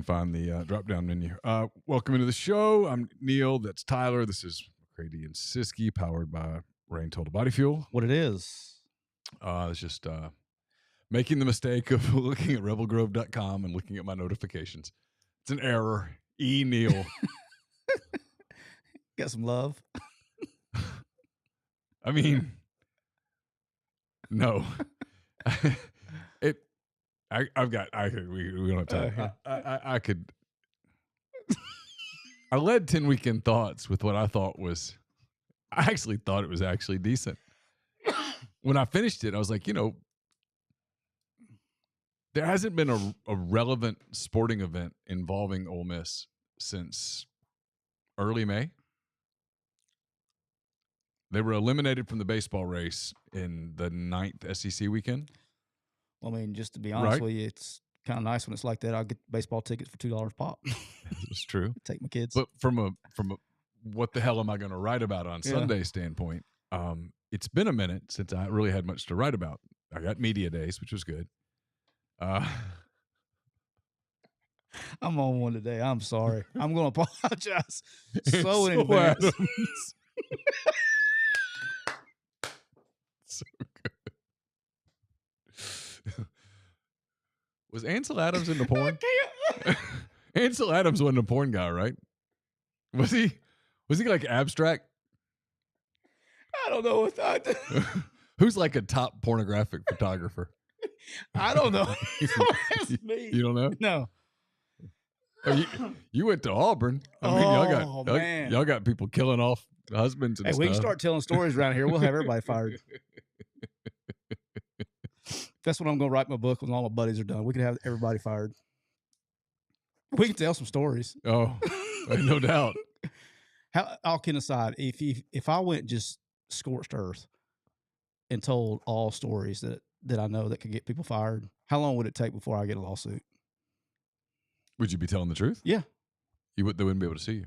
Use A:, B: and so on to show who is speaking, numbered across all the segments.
A: find the drop-down menu. Welcome into the show. I'm Neal. That's Tyler. This is McCready and Siskey, powered by Rain Total Body Fuel.
B: What it is?
A: It's just making the mistake of looking at rebelgrove.com and looking at my notifications. It's an error. Neal.
B: Got some love.
A: I mean, no. We don't have time. I could. I led 10 Weekend Thoughts with what I thought was. I actually thought it was actually decent. When I finished it, I was like, there hasn't been a relevant sporting event involving Ole Miss since early May. They were eliminated from the baseball race in the 9th SEC weekend.
B: Well, I mean, just to be honest with you, it's kind of nice when it's like that. I'll get baseball tickets for $2 pop.
A: It's true.
B: Take my kids.
A: But from a what the hell am I going to write about on Sunday standpoint, it's been a minute since I really had much to write about. I got media days, which was good.
B: I'm on one today. I'm sorry. I'm going to apologize so in advance.
A: So good. Was Ansel Adams into porn? Ansel Adams wasn't a porn guy, right? Was he? Was he like abstract?
B: I don't know what I did.
A: Who's like a top pornographic photographer?
B: I don't know. Ask me.
A: You don't know?
B: No.
A: Oh, you went to Auburn. I mean, y'all got people killing off husbands and stuff.
B: We can start telling stories around here. We'll have everybody fired. That's what I'm going to write my book when all my buddies are done. We can have everybody fired. We can tell some stories.
A: Oh, no doubt.
B: All kidding aside, if I went just scorched earth and told all stories that I know that could get people fired, how long would it take before I get a lawsuit?
A: Would you be telling the truth?
B: Yeah.
A: They wouldn't be able to sue you.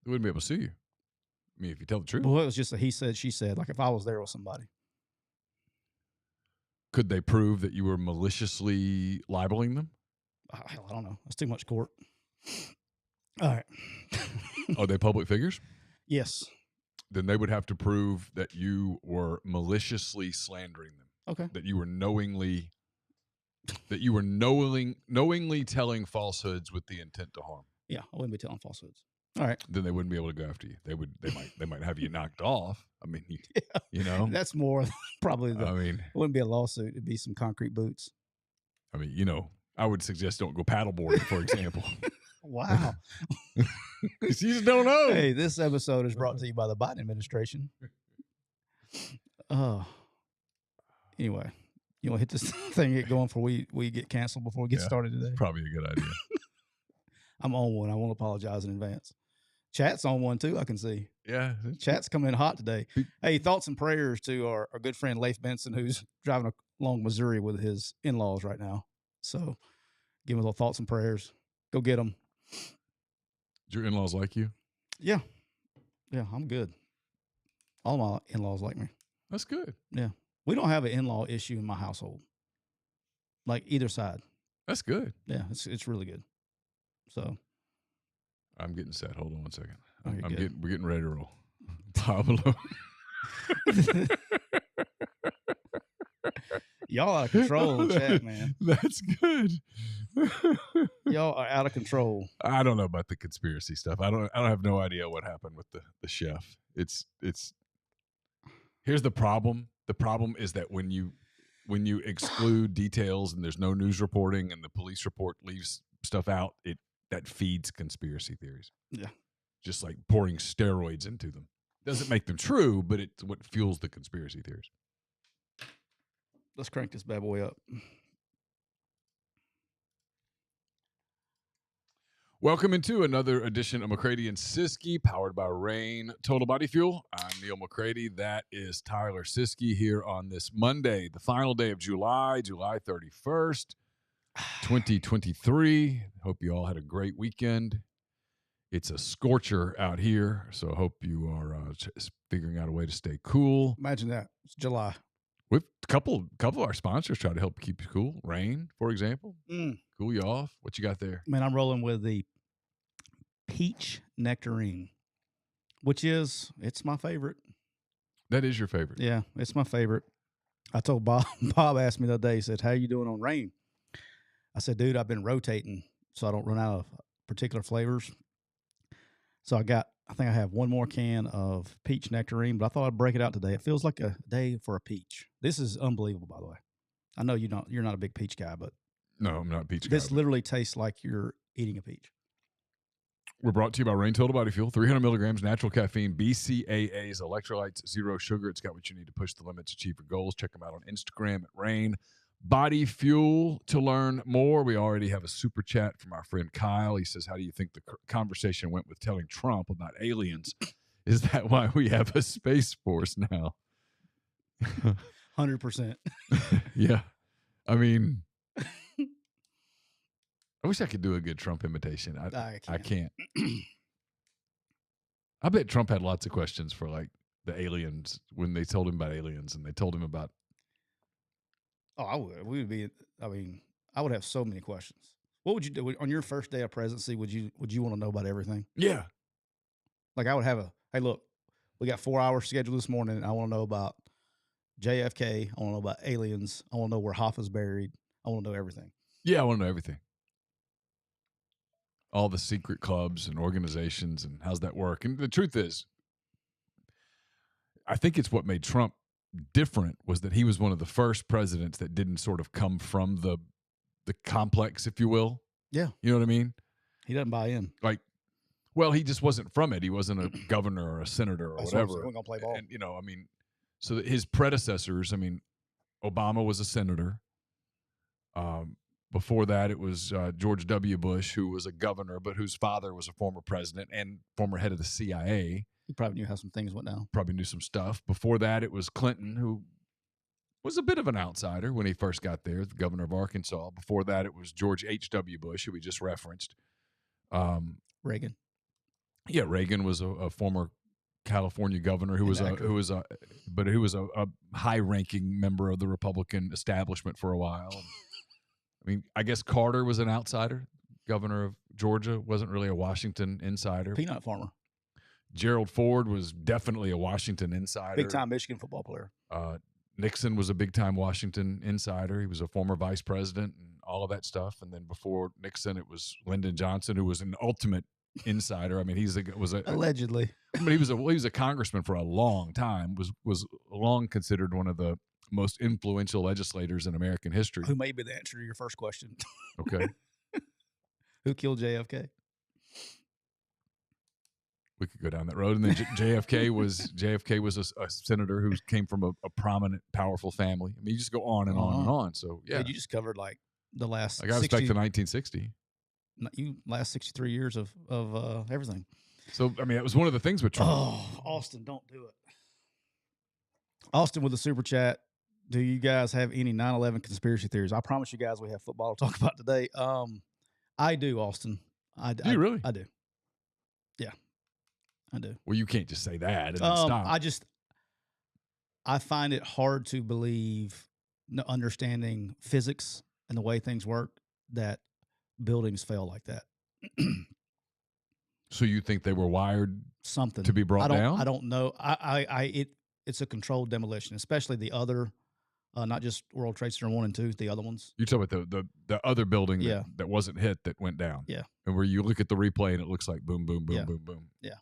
A: They wouldn't be able to sue you. I mean, if you tell the truth.
B: Well, it was just a he said, she said. Like if I was there with somebody.
A: Could they prove that you were maliciously libeling them?
B: Hell, I don't know. That's too much court. All right.
A: Are they public figures?
B: Yes.
A: Then they would have to prove that you were maliciously slandering them.
B: Okay.
A: That you were knowingly telling falsehoods with the intent to harm.
B: Yeah, I wouldn't be telling falsehoods. All right.
A: Then they wouldn't be able to go after you. They might have you knocked off. I mean, you know.
B: That's more probably it wouldn't be a lawsuit. It'd be some concrete boots.
A: I mean, I would suggest don't go paddleboarding, for example.
B: Wow.
A: You just don't know.
B: Hey, this episode is brought to you by the Biden administration. Anyway, you want to hit this thing, get going before we get canceled before we get started today?
A: Probably a good idea.
B: I'm on one. I won't apologize in advance. Chat's on one too, I can see.
A: Yeah.
B: Chat's coming in hot today. Hey, thoughts and prayers to our good friend Leif Benson, who's driving along Missouri with his in-laws right now. So give him a little thoughts and prayers. Go get them.
A: Do your in-laws like you?
B: Yeah. Yeah, I'm good. All my in-laws like me.
A: That's good.
B: Yeah. We don't have an in-law issue in my household. Like either side.
A: That's good.
B: Yeah, it's really good. So
A: I'm getting set. Hold on one second.
B: We're
A: getting ready to roll. Pablo.
B: Y'all out of control in chat, man.
A: That's good.
B: Y'all are out of control.
A: I don't know about the conspiracy stuff. I don't have no idea what happened with the chef. It's here's the problem. The problem is that when you exclude details and there's no news reporting and the police report leaves stuff out, that feeds conspiracy theories.
B: Yeah.
A: Just like pouring steroids into them. Doesn't make them true, but it's what fuels the conspiracy theories.
B: Let's crank this bad boy up.
A: Welcome into another edition of McCready and Siskey, powered by Rain Total Body Fuel. I'm Neal McCready. That is Tyler Siskey here on this Monday, the final day of July 31st, 2023. Hope you all had a great weekend. It's a scorcher out here, so I hope you are figuring out a way to stay cool.
B: Imagine that. It's July.
A: We've a couple of our sponsors try to help keep you cool. Rain, for example, cool you off. What you got there?
B: Man, I'm rolling with the peach nectarine, which it's my favorite.
A: That is your favorite.
B: Yeah, it's my favorite. I told Bob. Bob asked me the other day. He said, "How you doing on Rain?" I said, "Dude, I've been rotating so I don't run out of particular flavors." So I think I have one more can of peach nectarine, but I thought I'd break it out today. It feels like a day for a peach. This is unbelievable, by the way. I know you're not a big peach guy, but
A: no, I'm not a peach guy.
B: This literally tastes like you're eating a peach.
A: We're brought to you by Rain Total Body Fuel, 300 milligrams, natural caffeine, BCAAs, electrolytes, zero sugar. It's got what you need to push the limits, achieve your goals. Check them out on Instagram at Rain Body Fuel to learn more. We already have a super chat from our friend Kyle. He says, how do you think the conversation went with telling Trump about aliens? Is that why we have a Space Force now?
B: 100%.
A: Yeah. I mean, I wish I could do a good Trump imitation. I can't. I bet Trump had lots of questions for like the aliens when they told him about aliens and they told him about.
B: Oh, I would. We would be. I mean, I would have so many questions. What would you do on your first day of presidency? Would you want to know about everything?
A: Yeah.
B: Like I would have hey, look, we got 4 hours scheduled this morning. And I want to know about JFK. I want to know about aliens. I want to know where Hoffa's buried. I want to know everything.
A: Yeah, I want to know everything. All the secret clubs and organizations and how's that work. And the truth is, I think it's what made Trump different was that he was one of the first presidents that didn't sort of come from the complex, if you will.
B: Yeah.
A: You know what I mean?
B: He doesn't buy in.
A: Like, well, he just wasn't from it. He wasn't a governor or a senator or whatever.
B: We're going to play ball.
A: And, I mean, so that his predecessors, I mean, Obama was a senator. Before that, it was George W. Bush, who was a governor, but whose father was a former president and former head of the CIA.
B: He probably knew how some things went down.
A: Probably knew some stuff. Before that, it was Clinton, who was a bit of an outsider when he first got there, the governor of Arkansas. Before that, it was George H.W. Bush, who we just referenced.
B: Reagan.
A: Yeah, Reagan was a former California governor who was a high-ranking member of the Republican establishment for a while. I mean, I guess Carter was an outsider. Governor of Georgia wasn't really a Washington insider.
B: Peanut farmer.
A: Gerald Ford was definitely a Washington insider.
B: Big-time Michigan football player.
A: Nixon was a big-time Washington insider. He was a former vice president and all of that stuff. And then before Nixon, it was Lyndon Johnson, who was an ultimate insider. I mean,
B: allegedly.
A: I mean, he was a congressman for a long time. Was long considered one of the most influential legislators in American history.
B: Who may be the answer to your first question?
A: Okay.
B: Who killed JFK?
A: We could go down that road. And then JFK was a senator who came from a prominent, powerful family. I mean, you just go on and on and on. So, yeah.
B: You just covered like the last.
A: I got back to 1960.
B: You last 63 years of everything.
A: So, I mean, that was one of the things with Trump.
B: Oh, Austin, don't do it. Austin with the super chat. Do you guys have any 9/11 conspiracy theories? I promise you guys we have football to talk about today. I do, Austin.
A: Do you really?
B: I do. Yeah, I do.
A: Well, you can't just say that and then stop.
B: I find it hard to believe, understanding physics and the way things work, that buildings fail like that.
A: So you think they were wired
B: something
A: to be brought down?
B: I don't know. It's a controlled demolition, especially the other, not just World Trade Center 1 and 2, the other ones.
A: You're talking about the other building that wasn't hit that went down.
B: Yeah.
A: And where you look at the replay and it looks like boom, boom, boom, boom, boom.
B: Yeah.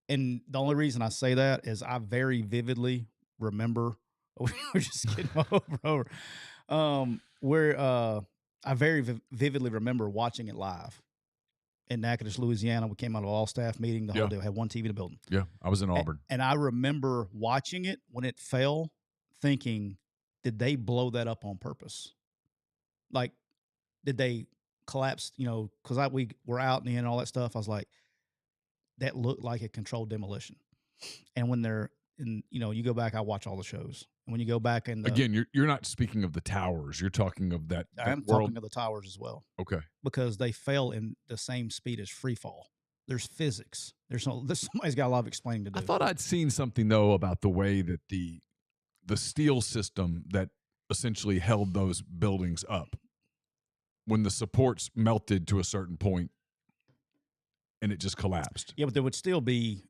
B: And the only reason I say that is I very vividly remember. We're just getting over. I very vividly remember watching it live in Natchitoches, Louisiana. We came out of an all-staff meeting. The whole day. We had one TV in the building.
A: Yeah, I was in Auburn.
B: And I remember watching it when it fell, thinking, did they blow that up on purpose? Like, did they collapse, because we were out in the end and all that stuff. I was like, that looked like a controlled demolition. And when they're you go back, I watch all the shows. And when you go back and
A: again, you're not speaking of the towers. You're talking of that.
B: I am talking of the towers as well.
A: Okay.
B: Because they fell in the same speed as free fall. There's physics. Somebody's got a lot of explaining to do.
A: I thought I'd seen something though about the way that the the steel system that essentially held those buildings up. When the supports melted to a certain point and it just collapsed.
B: Yeah, but there would still be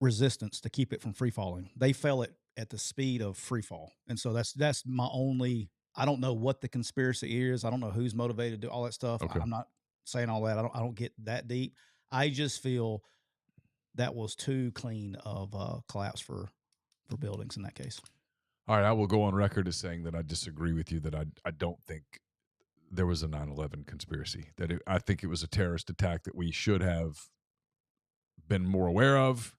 B: resistance to keep it from free falling. They fell at the speed of free fall. And so that's my only, I don't know what the conspiracy is. I don't know who's motivated to do all that stuff.
A: Okay.
B: I'm not saying all that. I don't get that deep. I just feel that was too clean of a collapse for buildings in that case.
A: All right, I will go on record as saying that I disagree with you, that I don't think there was a 9/11 conspiracy. I think it was a terrorist attack that we should have been more aware of.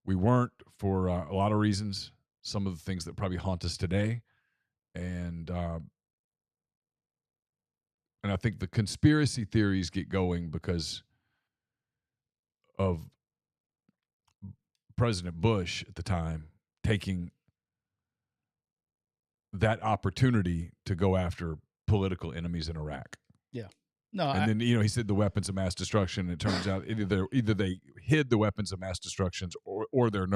A: We weren't for a lot of reasons, some of the things that probably haunt us today. And I think the conspiracy theories get going because of President Bush at the time taking that opportunity to go after political enemies in Iraq.
B: Yeah. No,
A: and then he said the weapons of mass destruction. And it turns out either they hid the weapons of mass destruction, or there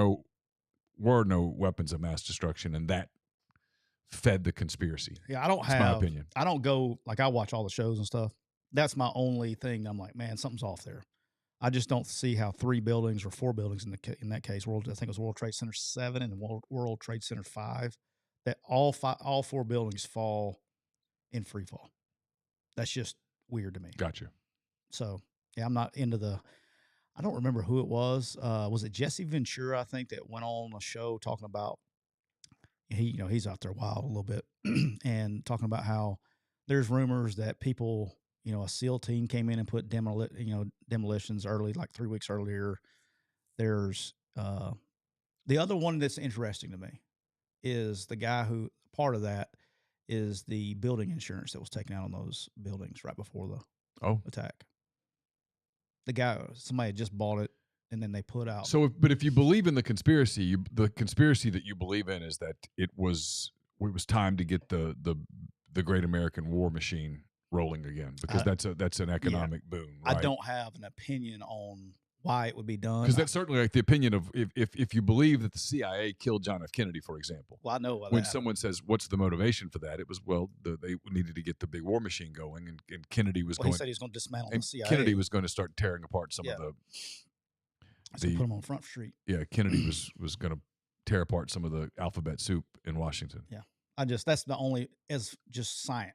A: were no weapons of mass destruction, and that fed the conspiracy.
B: Yeah, That's
A: my opinion.
B: I don't go, like, I watch all the shows and stuff. That's my only thing. I'm like, man, something's off there. I just don't see how 3 buildings or 4 buildings in that case, I think it was World Trade Center 7 and World Trade Center 5, that all 4 buildings fall in free fall. That's just weird to me.
A: Gotcha.
B: So, yeah, I'm not into I don't remember who it was. Was it Jesse Ventura, I think, that went on a show talking about, he's out there wild a little bit and talking about how there's rumors that people, a SEAL team came in and put demolitions early, like 3 weeks earlier. There's the other one that's interesting to me is the guy who, part of that is the building insurance that was taken out on those buildings right before the attack. The guy, somebody had just bought it, and then they put out.
A: So, but if you believe in the conspiracy, the conspiracy that you believe in is that it was time to get the Great American War Machine rolling again, because that's an economic boom. Right?
B: I don't have an opinion on why it would be done,
A: because that's certainly like the opinion of if you believe that the CIA killed John F. Kennedy, for example.
B: Well, I know
A: when someone says, "What's the motivation for that?" It was they needed to get the big war machine going, and Kennedy was going.
B: He said he was going to dismantle the CIA.
A: Kennedy was going to start tearing apart some of the.
B: Put him on Front Street.
A: Yeah, Kennedy was going to tear apart some of the alphabet soup in Washington.
B: Yeah, that's the only, as just science,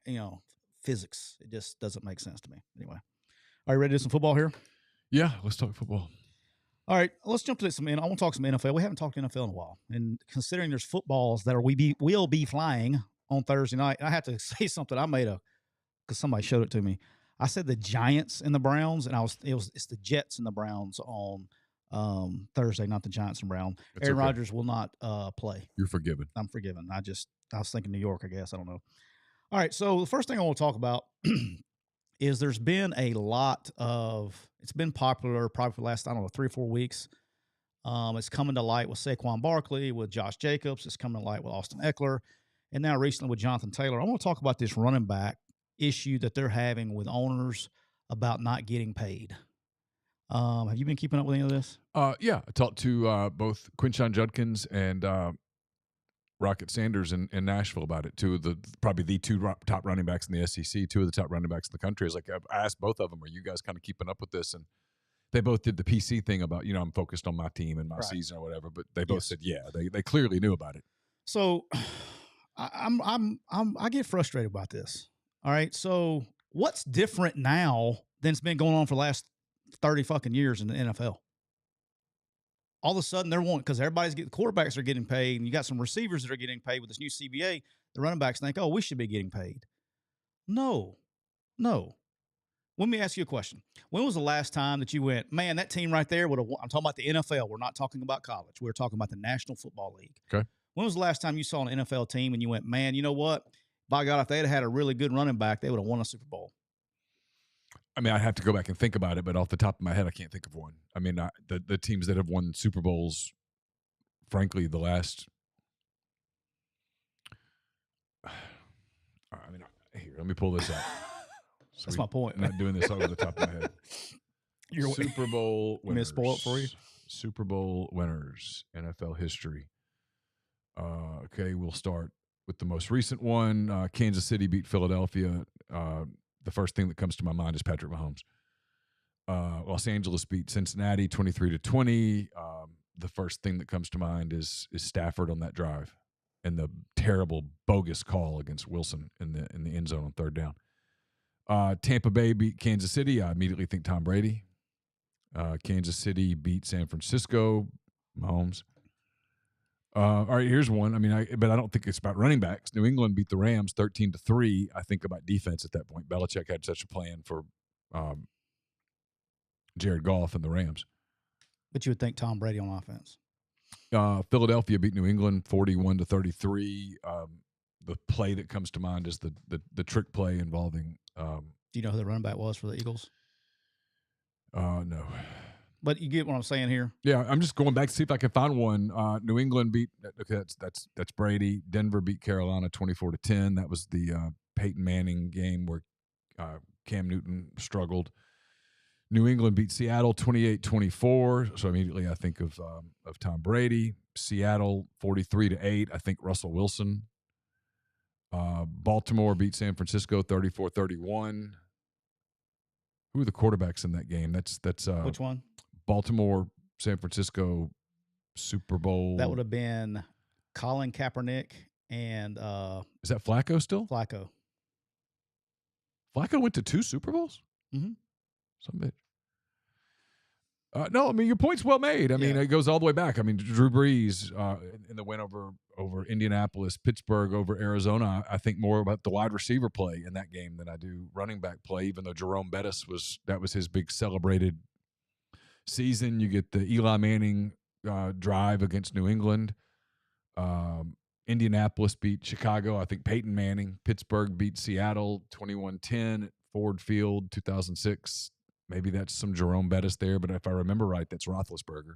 B: physics. It just doesn't make sense to me. Anyway, are you ready to do some football here?
A: Yeah, let's talk football.
B: All right, let's jump to some. I want to talk some NFL. We haven't talked NFL in a while, and considering there's footballs that will be flying on Thursday night, I have to say something. I made because somebody showed it to me. I said the Giants and the Browns, and it's the Jets and the Browns on Thursday, not the Giants and Browns. Aaron Rodgers will not play.
A: You're forgiven.
B: I'm forgiven. I was thinking New York, I guess. I don't know. All right, so the first thing I want to talk about is there's been it's been popular probably for the last, 3 or 4 weeks. It's coming to light with Saquon Barkley, with Josh Jacobs. It's coming to light with Austin Eckler, and now recently with Jonathan Taylor. I want to talk about this running back issue that they're having with owners about not getting paid. Have you been keeping up with any of this?
A: Yeah, I talked to both Quinshon Judkins and Rocket Sanders in Nashville about it. Probably the 2 top running backs in the SEC, 2 of the top running backs in the country. I asked both of them, "Are you guys kind of keeping up with this?" And they both did the PC thing about, I'm focused on my team and my season or whatever. But they both said, yeah, they clearly knew about it.
B: So I get frustrated about this. All right, so what's different now than it's been going on for the last 30 fucking years in the NFL? All of a sudden they're wanting, because quarterbacks are getting paid, and you got some receivers that are getting paid with this new CBA. The running backs think, we should be getting paid. No. Let me ask you a question. When was the last time that you went, man, that team right there would have won? I'm talking about the NFL. We're not talking about college. We're talking about the National Football League.
A: Okay.
B: When was the last time you saw an NFL team and you went, man, you know what? By God, if they had a really good running back, they would have won a Super Bowl.
A: I mean, I'd have to go back and think about it, but off the top of my head, I can't think of one. I mean, the teams that have won Super Bowls, frankly, the last. Here, let me pull this up.
B: That's my point.
A: I'm not doing this over the top of my head. Super Bowl winners.
B: Spoil it for you?
A: Super Bowl winners, NFL history. Okay, we'll start with the most recent one. Kansas City beat Philadelphia. The first thing that comes to my mind is Patrick Mahomes. Los Angeles beat Cincinnati 23-20. The first thing that comes to mind is Stafford on that drive and the terrible bogus call against Wilson in the end zone on third down. Tampa Bay beat Kansas City. I immediately think Tom Brady. Kansas City beat San Francisco. Mahomes. All right, here's one. I mean, but I don't think it's about running backs. New England beat the Rams 13-3. I think about defense at that point. Belichick had such a plan for Jared Goff and the Rams.
B: But you would think Tom Brady on offense.
A: Philadelphia beat New England 41-33. The play that comes to mind is the trick play involving.
B: Do you know who the running back was for the Eagles?
A: No.
B: But you get what I'm saying here.
A: Yeah, I'm just going back to see if I can find one. New England beat. Okay, that's Brady. Denver beat Carolina 24-10. That was the Peyton Manning game where Cam Newton struggled. New England beat Seattle 28-24. So immediately I think of Tom Brady. Seattle 43-8. I think Russell Wilson. Baltimore beat San Francisco 34-31. Who are the quarterbacks in that game? That's
B: Which one?
A: Baltimore, San Francisco, Super Bowl.
B: That would have been Colin Kaepernick and
A: is that Flacco still?
B: Flacco.
A: Flacco went to 2 Super Bowls?
B: Mm-hmm.
A: Some bitch. No, I mean, your point's well made. I mean, it goes all the way back. I mean, Drew Brees in the win over Indianapolis, Pittsburgh over Arizona. I think more about the wide receiver play in that game than I do running back play, even though Jerome Bettis was his big celebrated season. You get the Eli Manning drive against New England. Indianapolis beat Chicago. I think Peyton Manning. Pittsburgh beat Seattle 21-10 at Ford Field 2006. Maybe that's some Jerome Bettis there, but if I remember right, that's Roethlisberger.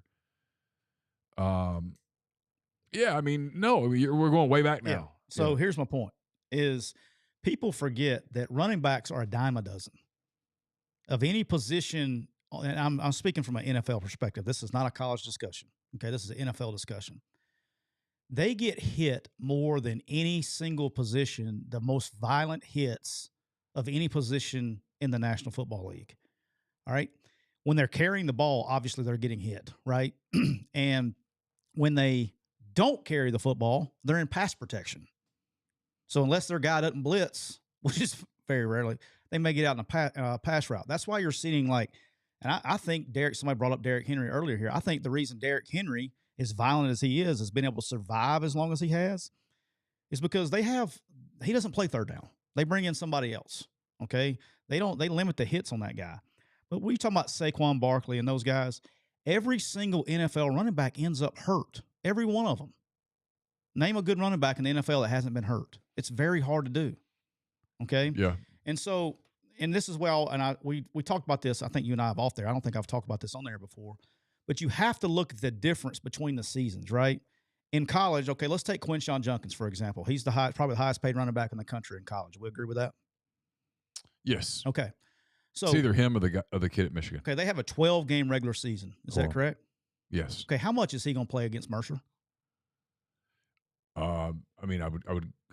A: Yeah, I mean, no, we're going way back now.
B: Yeah. So here's my point: is people forget that running backs are a dime a dozen of any position. And I'm speaking from an NFL perspective. This is not a college discussion. Okay, this is an NFL discussion. They get hit more than any single position, the most violent hits of any position in the National Football League. All right. When they're carrying the ball, obviously they're getting hit, right? And when they don't carry the football, they're in pass protection. So unless their guy doesn't blitz, which is very rarely, they may get out in a pass route. That's why you're seeing like, and I think somebody brought up Derrick Henry earlier here. I think the reason Derrick Henry, as violent as he has been able to survive as long as he has, is because he doesn't play third down. They bring in somebody else. Okay. They limit the hits on that guy. But when you talk about Saquon Barkley and those guys, every single NFL running back ends up hurt. Every one of them. Name a good running back in the NFL that hasn't been hurt. It's very hard to do. Okay?
A: Yeah.
B: And so, and this is we talked about this, I think you and I have off there. I don't think I've talked about this on there before. But you have to look at the difference between the seasons, right? In college, okay, let's take Quinshon Judkins, for example. He's probably the highest paid running back in the country in college. We agree with that?
A: Yes.
B: Okay. So
A: it's either him or the kid at Michigan.
B: Okay, they have a 12-game regular season. Is that correct?
A: Yes.
B: Okay, how much is he going to play against Mercer?
A: I mean, I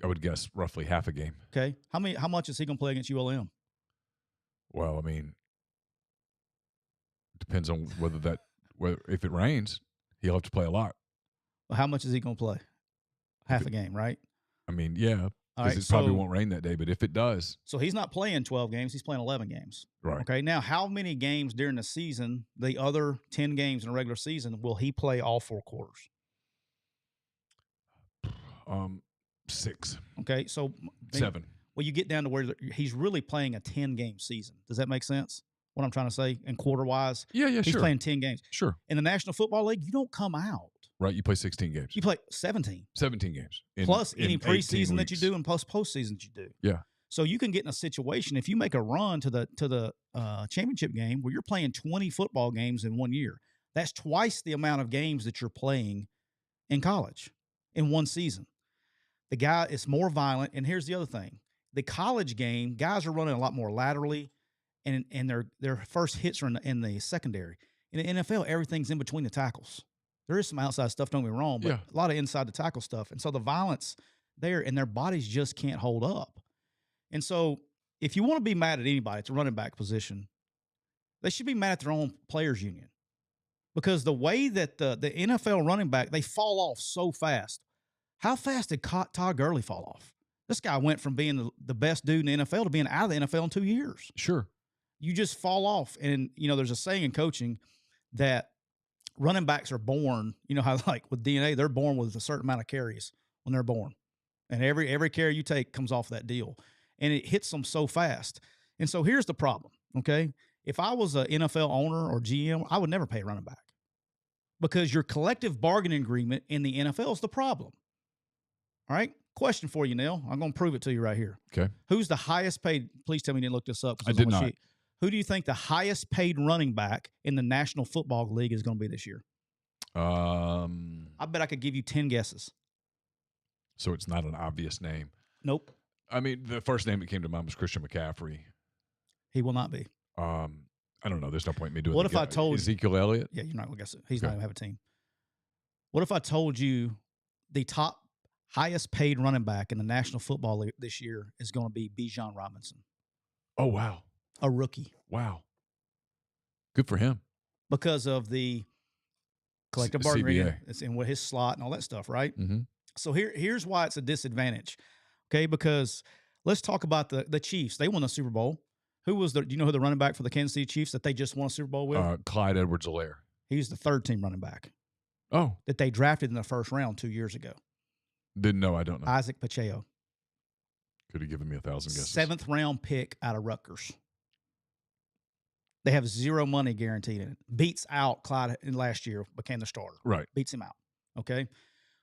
A: would guess roughly half a game.
B: Okay, how much is he going to play against ULM?
A: Well, I mean, it depends on whether if it rains, he'll have to play a lot.
B: Well, how much is he going to play? Half a game, right?
A: I mean, yeah. Because it probably won't rain that day, but if it does.
B: So he's not playing 12 games. He's playing 11 games.
A: Right.
B: Okay, now how many games during the season, the other 10 games in a regular season, will he play all 4 quarters?
A: 6.
B: Okay, so
A: 7.
B: Well, you get down to where he's really playing a 10-game season. Does that make sense? What I'm trying to say? And quarter-wise?
A: Yeah,
B: he's
A: sure.
B: playing 10 games.
A: Sure.
B: In the National Football League, you don't come out.
A: Right, you play 16 games.
B: You play 17.
A: 17 games.
B: Plus any preseason that you do and plus postseason that you do.
A: Yeah.
B: So you can get in a situation, if you make a run to the championship game where you're playing 20 football games in 1 year, that's twice the amount of games that you're playing in college in one season. The guy is more violent. And here's the other thing. The college game, guys are running a lot more laterally, and their first hits are in the secondary. In the NFL, everything's in between the tackles. There is some outside stuff, don't get me wrong, but
A: Yeah.
B: a lot of inside the tackle stuff. And so the violence there, and their bodies just can't hold up. And so if you want to be mad at anybody, it's a running back position. They should be mad at their own players union, because the way that the NFL running back, they fall off so fast. How fast did Todd Gurley fall off? This guy went from being the best dude in the NFL to being out of the NFL in 2 years.
A: Sure.
B: You just fall off. And, there's a saying in coaching that running backs are born, how like with DNA, they're born with a certain amount of carries when they're born. And every carry you take comes off that deal. And it hits them so fast. And so here's the problem, okay? If I was an NFL owner or GM, I would never pay a running back, because your collective bargaining agreement in the NFL is the problem. All right? Question for you, Neal. I'm going to prove it to you right here.
A: Okay.
B: Who's the highest paid? Please tell me you didn't look this up.
A: I did not.
B: Who do you think the highest paid running back in the National Football League is going to be this year? I bet I could give you 10 guesses.
A: So it's not an obvious name.
B: Nope.
A: I mean, the first name that came to mind was Christian McCaffrey.
B: He will not be.
A: I don't know. There's no point in me doing.
B: What if I told
A: Ezekiel Elliott?
B: Yeah, you're not going to guess it. He's not going to have a team. What if I told you the top highest paid running back in the National Football League this year is going to be Bijan Robinson?
A: Oh, wow.
B: A rookie.
A: Wow. Good for him.
B: Because of the collective bargaining
A: CBA.
B: agreement. It's in his slot and all that stuff, right?
A: Mm-hmm.
B: So here's why it's a disadvantage, okay? Because let's talk about the Chiefs. They won the Super Bowl. Do you know who the running back for the Kansas City Chiefs that they just won a Super Bowl with?
A: Clyde Edwards-Helaire.
B: He's the third-team running back.
A: Oh.
B: That they drafted in the first round 2 years ago.
A: Didn't know. I don't know.
B: Isaac Pacheco.
A: Could have given me 1,000 guesses.
B: 7th-round pick out of Rutgers. They have zero money guaranteed in it. Beats out Clyde in last year, became the starter.
A: Right.
B: Beats him out, okay?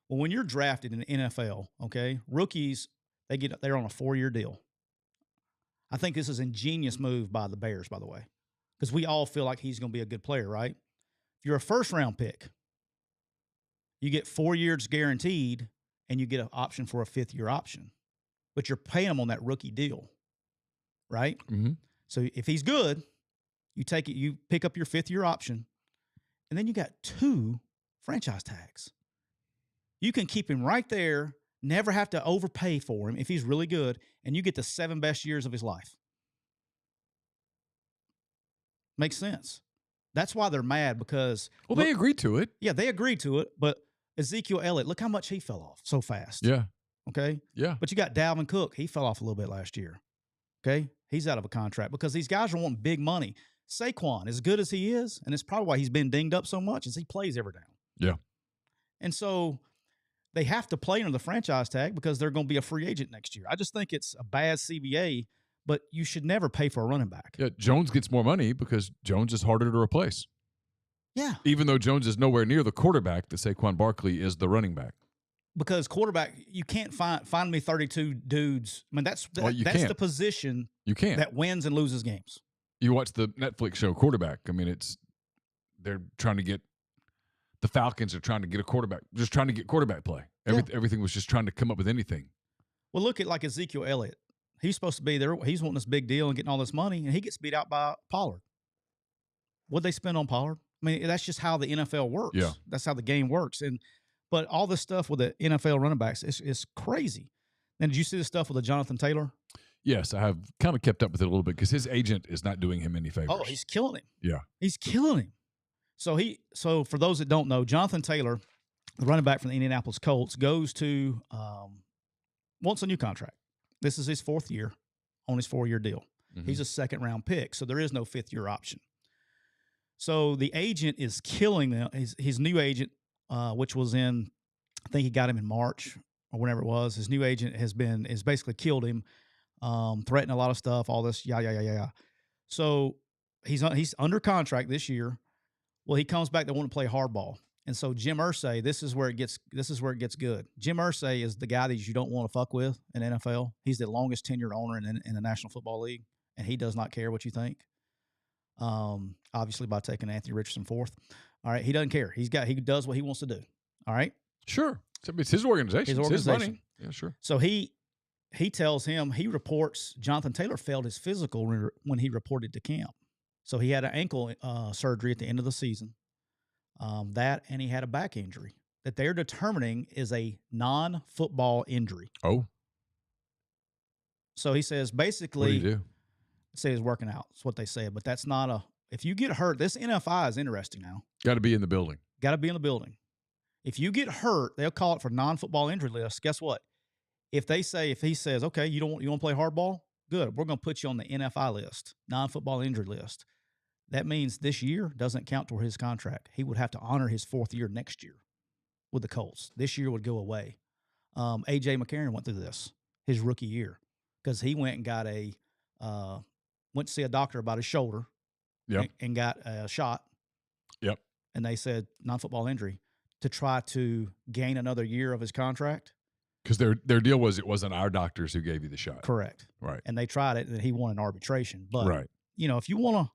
B: Well, when you're drafted in the NFL, okay, rookies, they're on a 4-year deal. I think this is an ingenious move by the Bears, by the way, because we all feel like he's going to be a good player, right? If you're a first-round pick, you get 4 years guaranteed, and you get an option for a 5th-year option. But you're paying him on that rookie deal, right?
A: Mm-hmm.
B: So if he's good, you take it, you pick up your 5th-year option, and then you got 2 franchise tags. You can keep him right there, never have to overpay for him if he's really good, and you get the 7 best years of his life. Makes sense. That's why they're mad, because
A: they agreed to it.
B: Yeah, they agreed to it, but Ezekiel Elliott, look how much he fell off so fast.
A: Yeah.
B: Okay?
A: Yeah.
B: But you got Dalvin Cook. He fell off a little bit last year. Okay? He's out of a contract because these guys are wanting big money. Saquon, as good as he is, and it's probably why he's been dinged up so much, is he plays every down.
A: Yeah.
B: And so they have to play under the franchise tag because they're going to be a free agent next year. I just think it's a bad CBA, but you should never pay for a running back.
A: Yeah, Jones gets more money because Jones is harder to replace.
B: Yeah.
A: Even though Jones is nowhere near the quarterback, the Saquon Barkley is the running back.
B: Because quarterback, you can't find me 32 dudes. I mean, that's the position
A: you can't.
B: That wins and loses games.
A: You watch the Netflix show Quarterback. I mean, they're trying to get the Falcons are trying to get a quarterback, just trying to get quarterback play. Everything was just trying to come up with anything.
B: Well, look at like Ezekiel Elliott. He's supposed to be there. He's wanting this big deal and getting all this money, and he gets beat out by Pollard. What'd they spend on Pollard? I mean, that's just how the NFL works.
A: Yeah.
B: That's how the game works. But all this stuff with the NFL running backs is crazy. And did you see the stuff with the Jonathan Taylor?
A: Yes, I have kind of kept up with it a little bit because his agent is not doing him any favors.
B: Oh, he's killing him.
A: Yeah.
B: He's killing him. So for those that don't know, Jonathan Taylor, the running back from the Indianapolis Colts, goes to wants a new contract. This is his 4th year on his 4-year deal. Mm-hmm. He's a 2nd-round pick, so there is no 5th-year option. So the agent is killing them. His new agent, which was I think he got him in March or whenever it was. His new agent has basically killed him, threatened a lot of stuff, all this, yeah. So he's under contract this year. Well, he comes back to want to play hardball. And so Jim Irsay, this is where it gets good. Jim Irsay is the guy that you don't want to fuck with in NFL. He's the longest tenured owner in the National Football League, and he does not care what you think. Obviously by taking Anthony Richardson 4th. All right, he doesn't care. He does what he wants to do. All right?
A: Sure. It's his organization. It's his money. Yeah, sure.
B: So he tells him, he reports Jonathan Taylor failed his physical when he reported to camp. So he had an ankle surgery at the end of the season. That and he had a back injury that they're determining is a non-football injury.
A: Oh,
B: So he says
A: what do
B: basically,
A: you do?
B: say he's working out. That's what they said, but that's not a. If you get hurt, this NFI is interesting now.
A: Got to be in the building.
B: Got to be in the building. If you get hurt, they'll call it for non-football injury list. Guess what? If he says, okay, you want to play hardball, good. We're going to put you on the NFI list, non-football injury list. That means this year doesn't count toward his contract. He would have to honor his 4th year next year with the Colts. This year would go away. A.J. McCarron went through this his rookie year because he went and got went to see a doctor about his shoulder.
A: Yep.
B: And got a shot.
A: Yep.
B: And they said non-football injury to try to gain another year of his contract.
A: Because their deal was it wasn't our doctors who gave you the shot.
B: Correct.
A: Right.
B: And they tried it, and he won an arbitration. But
A: right.
B: If you want to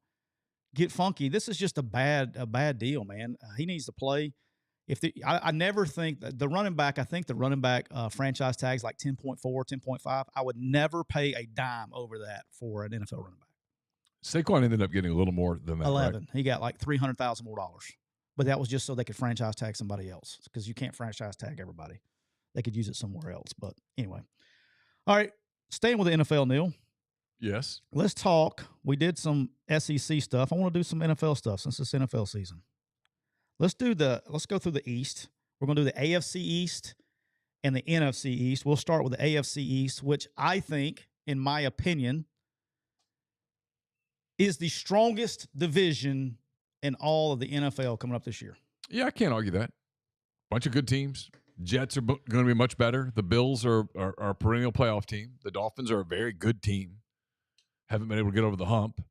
B: get funky, this is just a bad deal, man. He needs to play. I never think that the running back. I think the running back franchise tags like 10.4, 10.5. I would never pay a dime over that for an NFL running back.
A: Saquon ended up getting a little more than that.
B: 11.
A: Right?
B: He got like $300,000 more dollars, but that was just so they could franchise tag somebody else because you can't franchise tag everybody. They could use it somewhere else. But anyway, all right. Staying with the NFL, Neal.
A: Yes.
B: Let's talk. We did some SEC stuff. I want to do some NFL stuff since it's NFL season. Let's go through the East. We're going to do the AFC East and the NFC East. We'll start with the AFC East, which I think, in my opinion, is the strongest division in all of the NFL coming up this year.
A: Yeah, I can't argue that. Bunch of good teams. Jets are going to be much better. The Bills are a perennial playoff team. The Dolphins are a very good team. Haven't been able to get over the hump.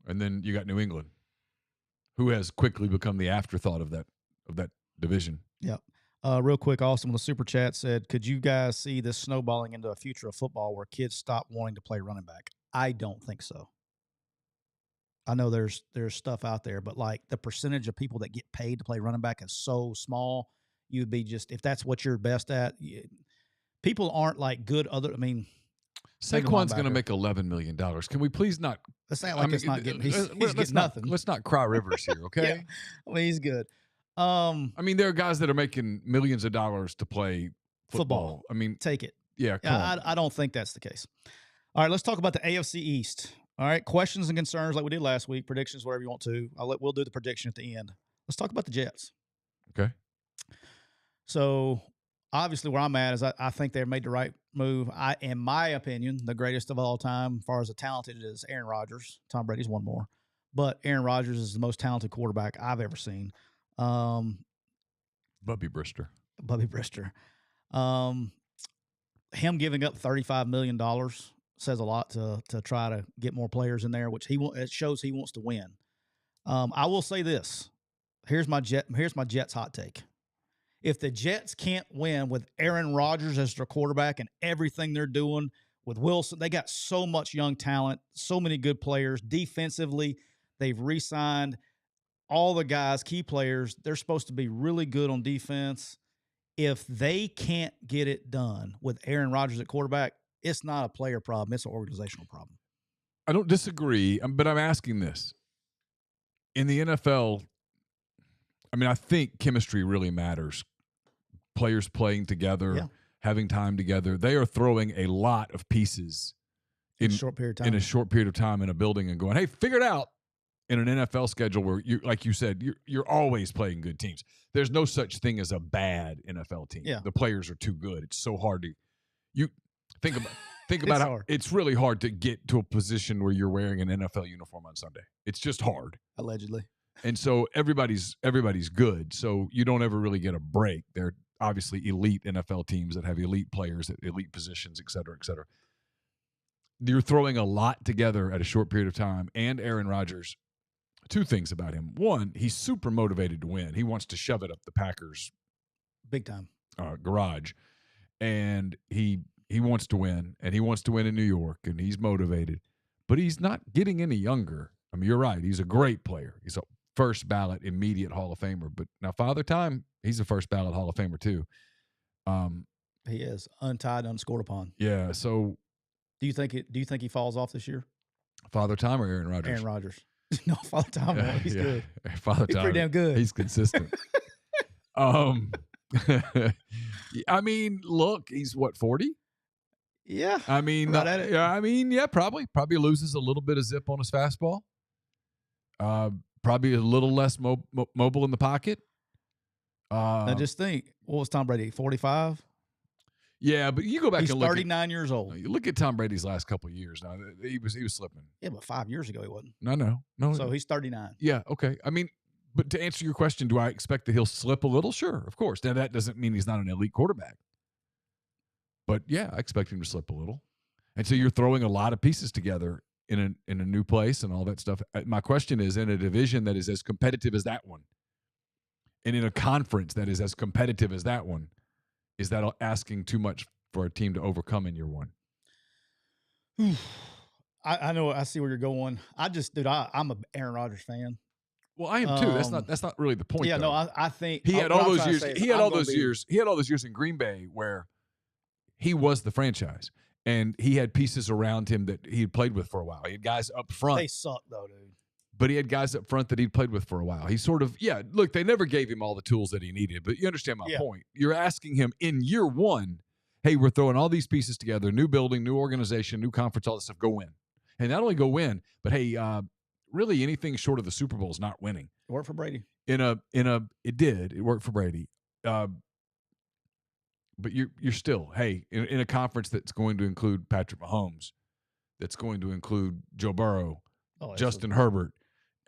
A: And then you got New England, who has quickly become the afterthought of that division.
B: Yep. Real quick, Austin, with the super chat said, could you guys see this snowballing into a future of football where kids stop wanting to play running back? I don't think so. I know there's stuff out there, but like the percentage of people that get paid to play running back is so small. You'd be if that's what you're best at, people aren't like good other. I mean,
A: Saquon's going to make $11 million. Can we please not?
B: Let's not like it's not getting. He's getting nothing.
A: Let's not cry rivers here, okay?
B: Yeah. I mean, he's good.
A: I mean, there are guys that are making millions of dollars to play football. I mean,
B: take it.
A: Yeah,
B: I don't think that's the case. All right, let's talk about the AFC East. All right, questions and concerns like we did last week, predictions, whatever you want to. We'll do the prediction at the end. Let's talk about the Jets.
A: Okay.
B: So, obviously, where I'm at is I think they've made the right move. In my opinion, the greatest of all time, as far as the talented, is Aaron Rodgers. Tom Brady's one more. But Aaron Rodgers is the most talented quarterback I've ever seen.
A: Bubby Brister.
B: Him giving up $35 million says a lot to try to get more players in there, which it shows he wants to win. I will say this. Here's my Jets hot take. If the Jets can't win with Aaron Rodgers as their quarterback and everything they're doing with Wilson, they got so much young talent, so many good players. Defensively, they've re-signed all the guys, key players. They're supposed to be really good on defense. If they can't get it done with Aaron Rodgers at quarterback, it's not a player problem. It's an organizational problem.
A: I don't disagree, but I'm asking this. In the NFL, I mean, I think chemistry really matters. Players playing together, having time together. They are throwing a lot of pieces in a short period of time in a building and going, hey, figure it out. In an NFL schedule where, like you said, you're always playing good teams. There's no such thing as a bad NFL team.
B: Yeah.
A: The players are too good. It's so hard to think about how it's really hard to get to a position where you're wearing an NFL uniform on Sunday. It's just hard.
B: Allegedly.
A: And so everybody's good. So you don't ever really get a break. They're obviously elite NFL teams that have elite players at elite positions, et cetera, et cetera. You're throwing a lot together at a short period of time. And Aaron Rodgers, two things about him. One, he's super motivated to win. He wants to shove it up the Packers'
B: big time
A: garage. And he wants to win, and he wants to win in New York, and he's motivated. But he's not getting any younger. I mean, you're right. He's a great player. He's a first ballot, immediate Hall of Famer. But now Father Time, he's a first ballot Hall of Famer too.
B: He is untied, unscored upon.
A: Yeah. So
B: do you think he falls off this year?
A: Father Time or Aaron Rodgers?
B: Aaron Rodgers. No, Father Time won't. He's good.
A: Father
B: He's
A: Time,
B: pretty damn good.
A: he's consistent. I mean, look, he's what, 40?
B: Yeah.
A: I mean,
B: Right at it.
A: yeah, I mean, yeah, probably loses a little bit of zip on his fastball. Probably a little less mobile in the pocket.
B: Now just think, what was Tom Brady? 45.
A: Yeah, but you go back
B: He's
A: and look
B: 39 years old.
A: You look at Tom Brady's last couple of years. Now he was slipping.
B: Yeah, but 5 years ago he wasn't.
A: No.
B: So he's 39.
A: Yeah, okay. I mean, but to answer your question, do I expect that he'll slip a little? Sure, of course. Now that doesn't mean he's not an elite quarterback. But yeah, I expect him to slip a little. And so you're throwing a lot of pieces together in a new place and all that stuff. My question is, in a division that is as competitive as that one, and in a conference that is as competitive as that one, is that asking too much for a team to overcome in year one?
B: I know. I see where you're going. I'm a Aaron Rodgers fan.
A: Well, I am too. That's not really the point.
B: Yeah,
A: though.
B: no, I think
A: he had all those years. He had all those years in Green Bay where he was the franchise, and he had pieces around him that he had played with for a while. He had guys up front.
B: They suck though, dude.
A: But he had guys up front that he'd played with for a while. He sort of, look, they never gave him all the tools that he needed, but you understand my point. You're asking him in year one, hey, we're throwing all these pieces together, new building, new organization, new conference, all this stuff, go win. And not only go win, but hey, really anything short of the Super Bowl is not winning.
B: It worked for Brady.
A: It worked for Brady. But you're still, hey, in a conference that's going to include Patrick Mahomes, that's going to include Joe Burrow, Justin Herbert.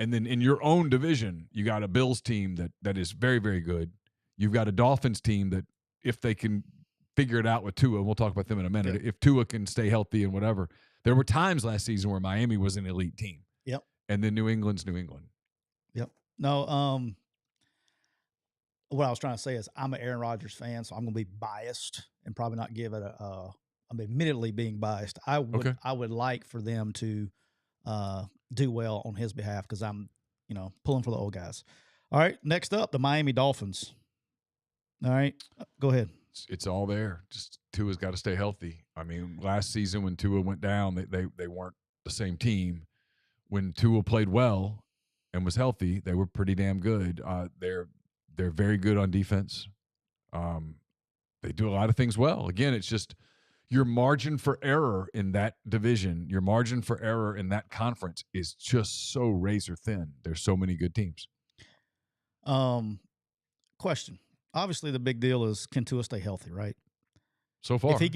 A: And then in your own division, you got a Bills team that is very, very good. You've got a Dolphins team that, if they can figure it out with Tua, and we'll talk about them in a minute, if Tua can stay healthy and whatever. There were times last season where Miami was an elite team.
B: Yep.
A: And then New England's New England.
B: Yep. No, what I was trying to say is I'm an Aaron Rodgers fan, so I'm going to be biased and probably not give it I'm admittedly being biased. I would like for them to do well on his behalf because I'm, pulling for the old guys. All right, next up, the Miami Dolphins. All right, go ahead.
A: It's all there. Just Tua's got to stay healthy. I mean, last season when Tua went down, they weren't the same team. When Tua played well and was healthy, they were pretty damn good. They're very good on defense. They do a lot of things well. Again, it's just your margin for error in that division, your margin for error in that conference is just so razor thin. There's so many good teams.
B: Question. Obviously, the big deal is, can Tua stay healthy, right?
A: So far.
B: If he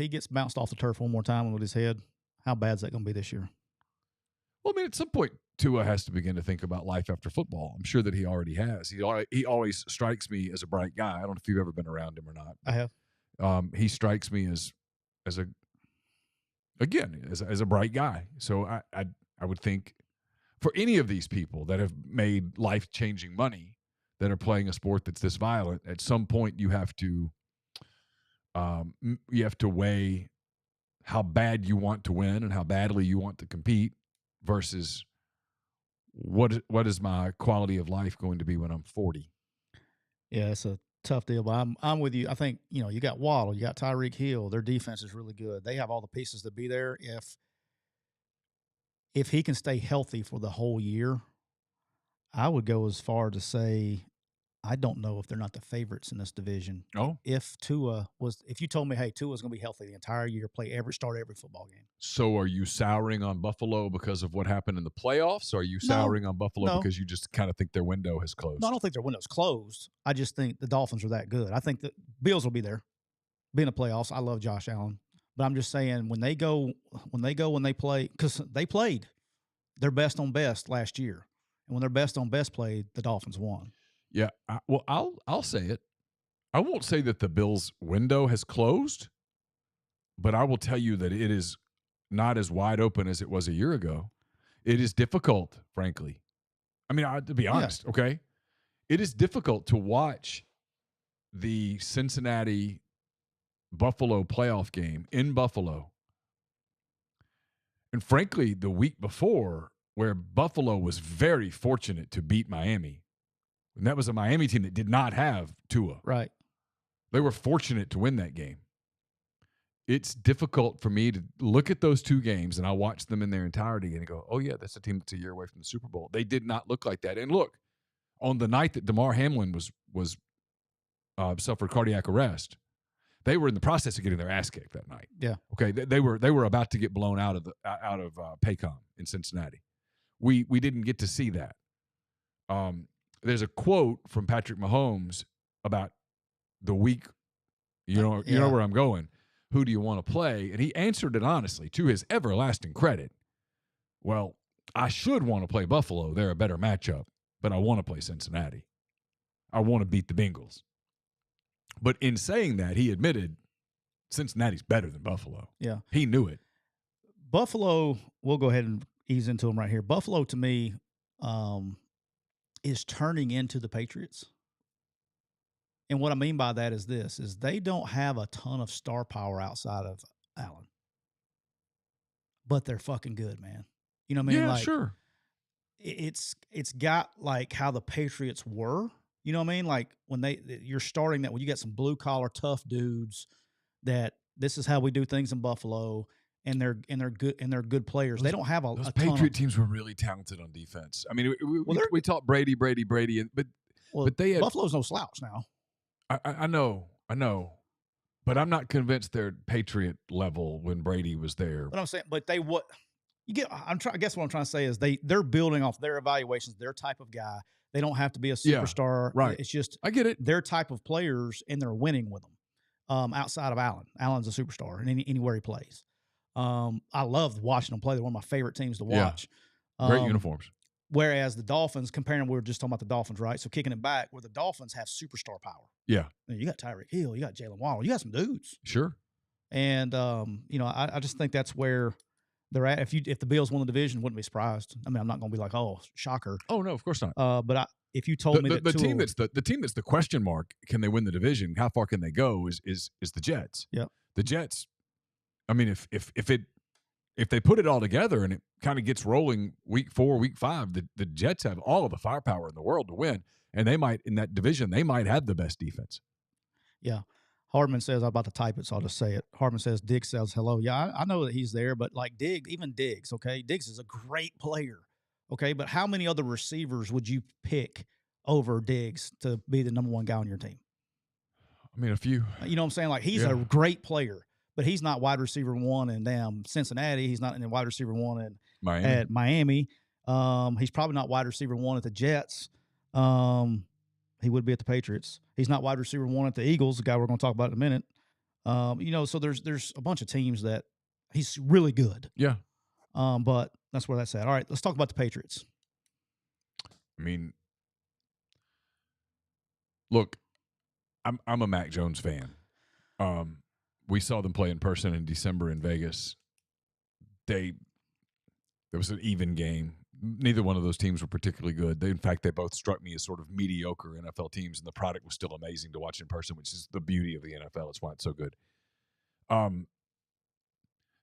B: gets bounced off the turf one more time with his head, how bad is that going to be this year?
A: Well, I mean, at some point, Tua has to begin to think about life after football. I'm sure that he already has. He always strikes me as a bright guy. I don't know if you've ever been around him or not.
B: I have.
A: He strikes me as a bright guy. So I would think for any of these people that have made life-changing money that are playing a sport that's this violent, at some point you have to weigh how bad you want to win and how badly you want to compete versus what is my quality of life going to be when I'm 40.
B: Yeah, it's a tough deal, but I'm with you. I think, you got Waddle, you got Tyreek Hill. Their defense is really good. They have all the pieces to be there. If he can stay healthy for the whole year, I would go as far to say I don't know if they're not the favorites in this division.
A: Oh,
B: if you told me, hey, Tua's going to be healthy the entire year, start every football game.
A: So are you souring on Buffalo because of what happened in the playoffs? Or are you souring on Buffalo because you just kind of think their window has closed?
B: No, I don't think their window's closed. I just think the Dolphins are that good. I think the Bills will be there, be in the playoffs. I love Josh Allen, but I'm just saying when they play, because they played their best on best last year, and when their best on best played, the Dolphins won.
A: Yeah, I'll say it. I won't say that the Bills' window has closed, but I will tell you that it is not as wide open as it was a year ago. It is difficult, frankly. I mean, to be honest, okay? It is difficult to watch the Cincinnati-Buffalo playoff game in Buffalo. And frankly, the week before, where Buffalo was very fortunate to beat Miami. And that was a Miami team that did not have Tua.
B: Right.
A: They were fortunate to win that game. it's difficult for me to look at those two games, and I watch them in their entirety and go, oh, yeah, that's a team that's a year away from the Super Bowl. They did not look like that. And look, on the night that DeMar Hamlin was suffered cardiac arrest, they were in the process of getting their ass kicked that night.
B: Yeah.
A: Okay. They were about to get blown out of Paycom in Cincinnati. We didn't get to see that. There's a quote from Patrick Mahomes about the week. You know where I'm going. Who do you want to play? And he answered it honestly, to his everlasting credit. Well, I should want to play Buffalo. They're a better matchup, but I want to play Cincinnati. I want to beat the Bengals. But in saying that, he admitted Cincinnati's better than Buffalo.
B: Yeah.
A: He knew it.
B: Buffalo, we'll go ahead and ease into them right here. Buffalo, to me, is turning into the Patriots. And what I mean by that is this, is they don't have a ton of star power outside of Allen. But they're fucking good, man. You know what I mean?
A: Yeah,
B: like,
A: sure.
B: It's got like how the Patriots were. You know what I mean? Like when you're starting that, when you got some blue collar tough dudes that this is how we do things in Buffalo, and they're good players. They don't have a
A: those
B: ton
A: Patriot
B: of,
A: teams were really talented on defense. I mean, we talked Brady, but they had,
B: Buffalo's no slouch now.
A: I know, but I'm not convinced they're Patriot level when Brady was there.
B: But I'm saying, but I guess what I'm trying to say is they're building off their evaluations, their type of guy. They don't have to be a superstar.
A: Yeah, right.
B: It's just
A: I get it.
B: Their type of players, and they're winning with them. Outside of Allen, Allen's a superstar, and anywhere he plays. I love watching them play. They're one of my favorite teams to watch.
A: Yeah. Great uniforms.
B: Whereas the Dolphins, we were just talking about the Dolphins, right? So kicking it back, where the Dolphins have superstar power.
A: Yeah.
B: You got Tyreek Hill, you got Jalen Waddle, you got some dudes.
A: Sure.
B: And I just think that's where they're at. If the Bills won the division, wouldn't be surprised. I mean, I'm not going to be like, oh, shocker.
A: Oh no, of course not.
B: But if you told me that
A: the team that's the question mark, can they win the division? How far can they go? Is the Jets?
B: Yeah.
A: The Jets. I mean, if they put it all together and it kind of gets rolling week 4, week 5, the Jets have all of the firepower in the world to win, and they might in that division they might have the best defense.
B: Yeah. Hardman says, I'm about to type it, so I'll just say it. Hardman says, Diggs says hello. Yeah, I know that he's there, but like Diggs, okay? Diggs is a great player, okay? But how many other receivers would you pick over Diggs to be the number one guy on your team?
A: I mean, a few.
B: You know what I'm saying? Like, he's a great player, but he's not wide receiver 1 in damn Cincinnati. He's not in wide receiver 1 at Miami. He's probably not wide receiver 1 at the Jets. He would be at the Patriots. He's not wide receiver 1 at the Eagles, the guy we're going to talk about in a minute. So there's a bunch of teams that he's really good.
A: Yeah.
B: But that's where that's at. All right, let's talk about the Patriots.
A: I mean, look, I'm a Mac Jones fan. We saw them play in person in December in Vegas. There was an even game. Neither one of those teams were particularly good. In fact, they both struck me as sort of mediocre NFL teams, and the product was still amazing to watch in person, which is the beauty of the NFL. It's why it's so good.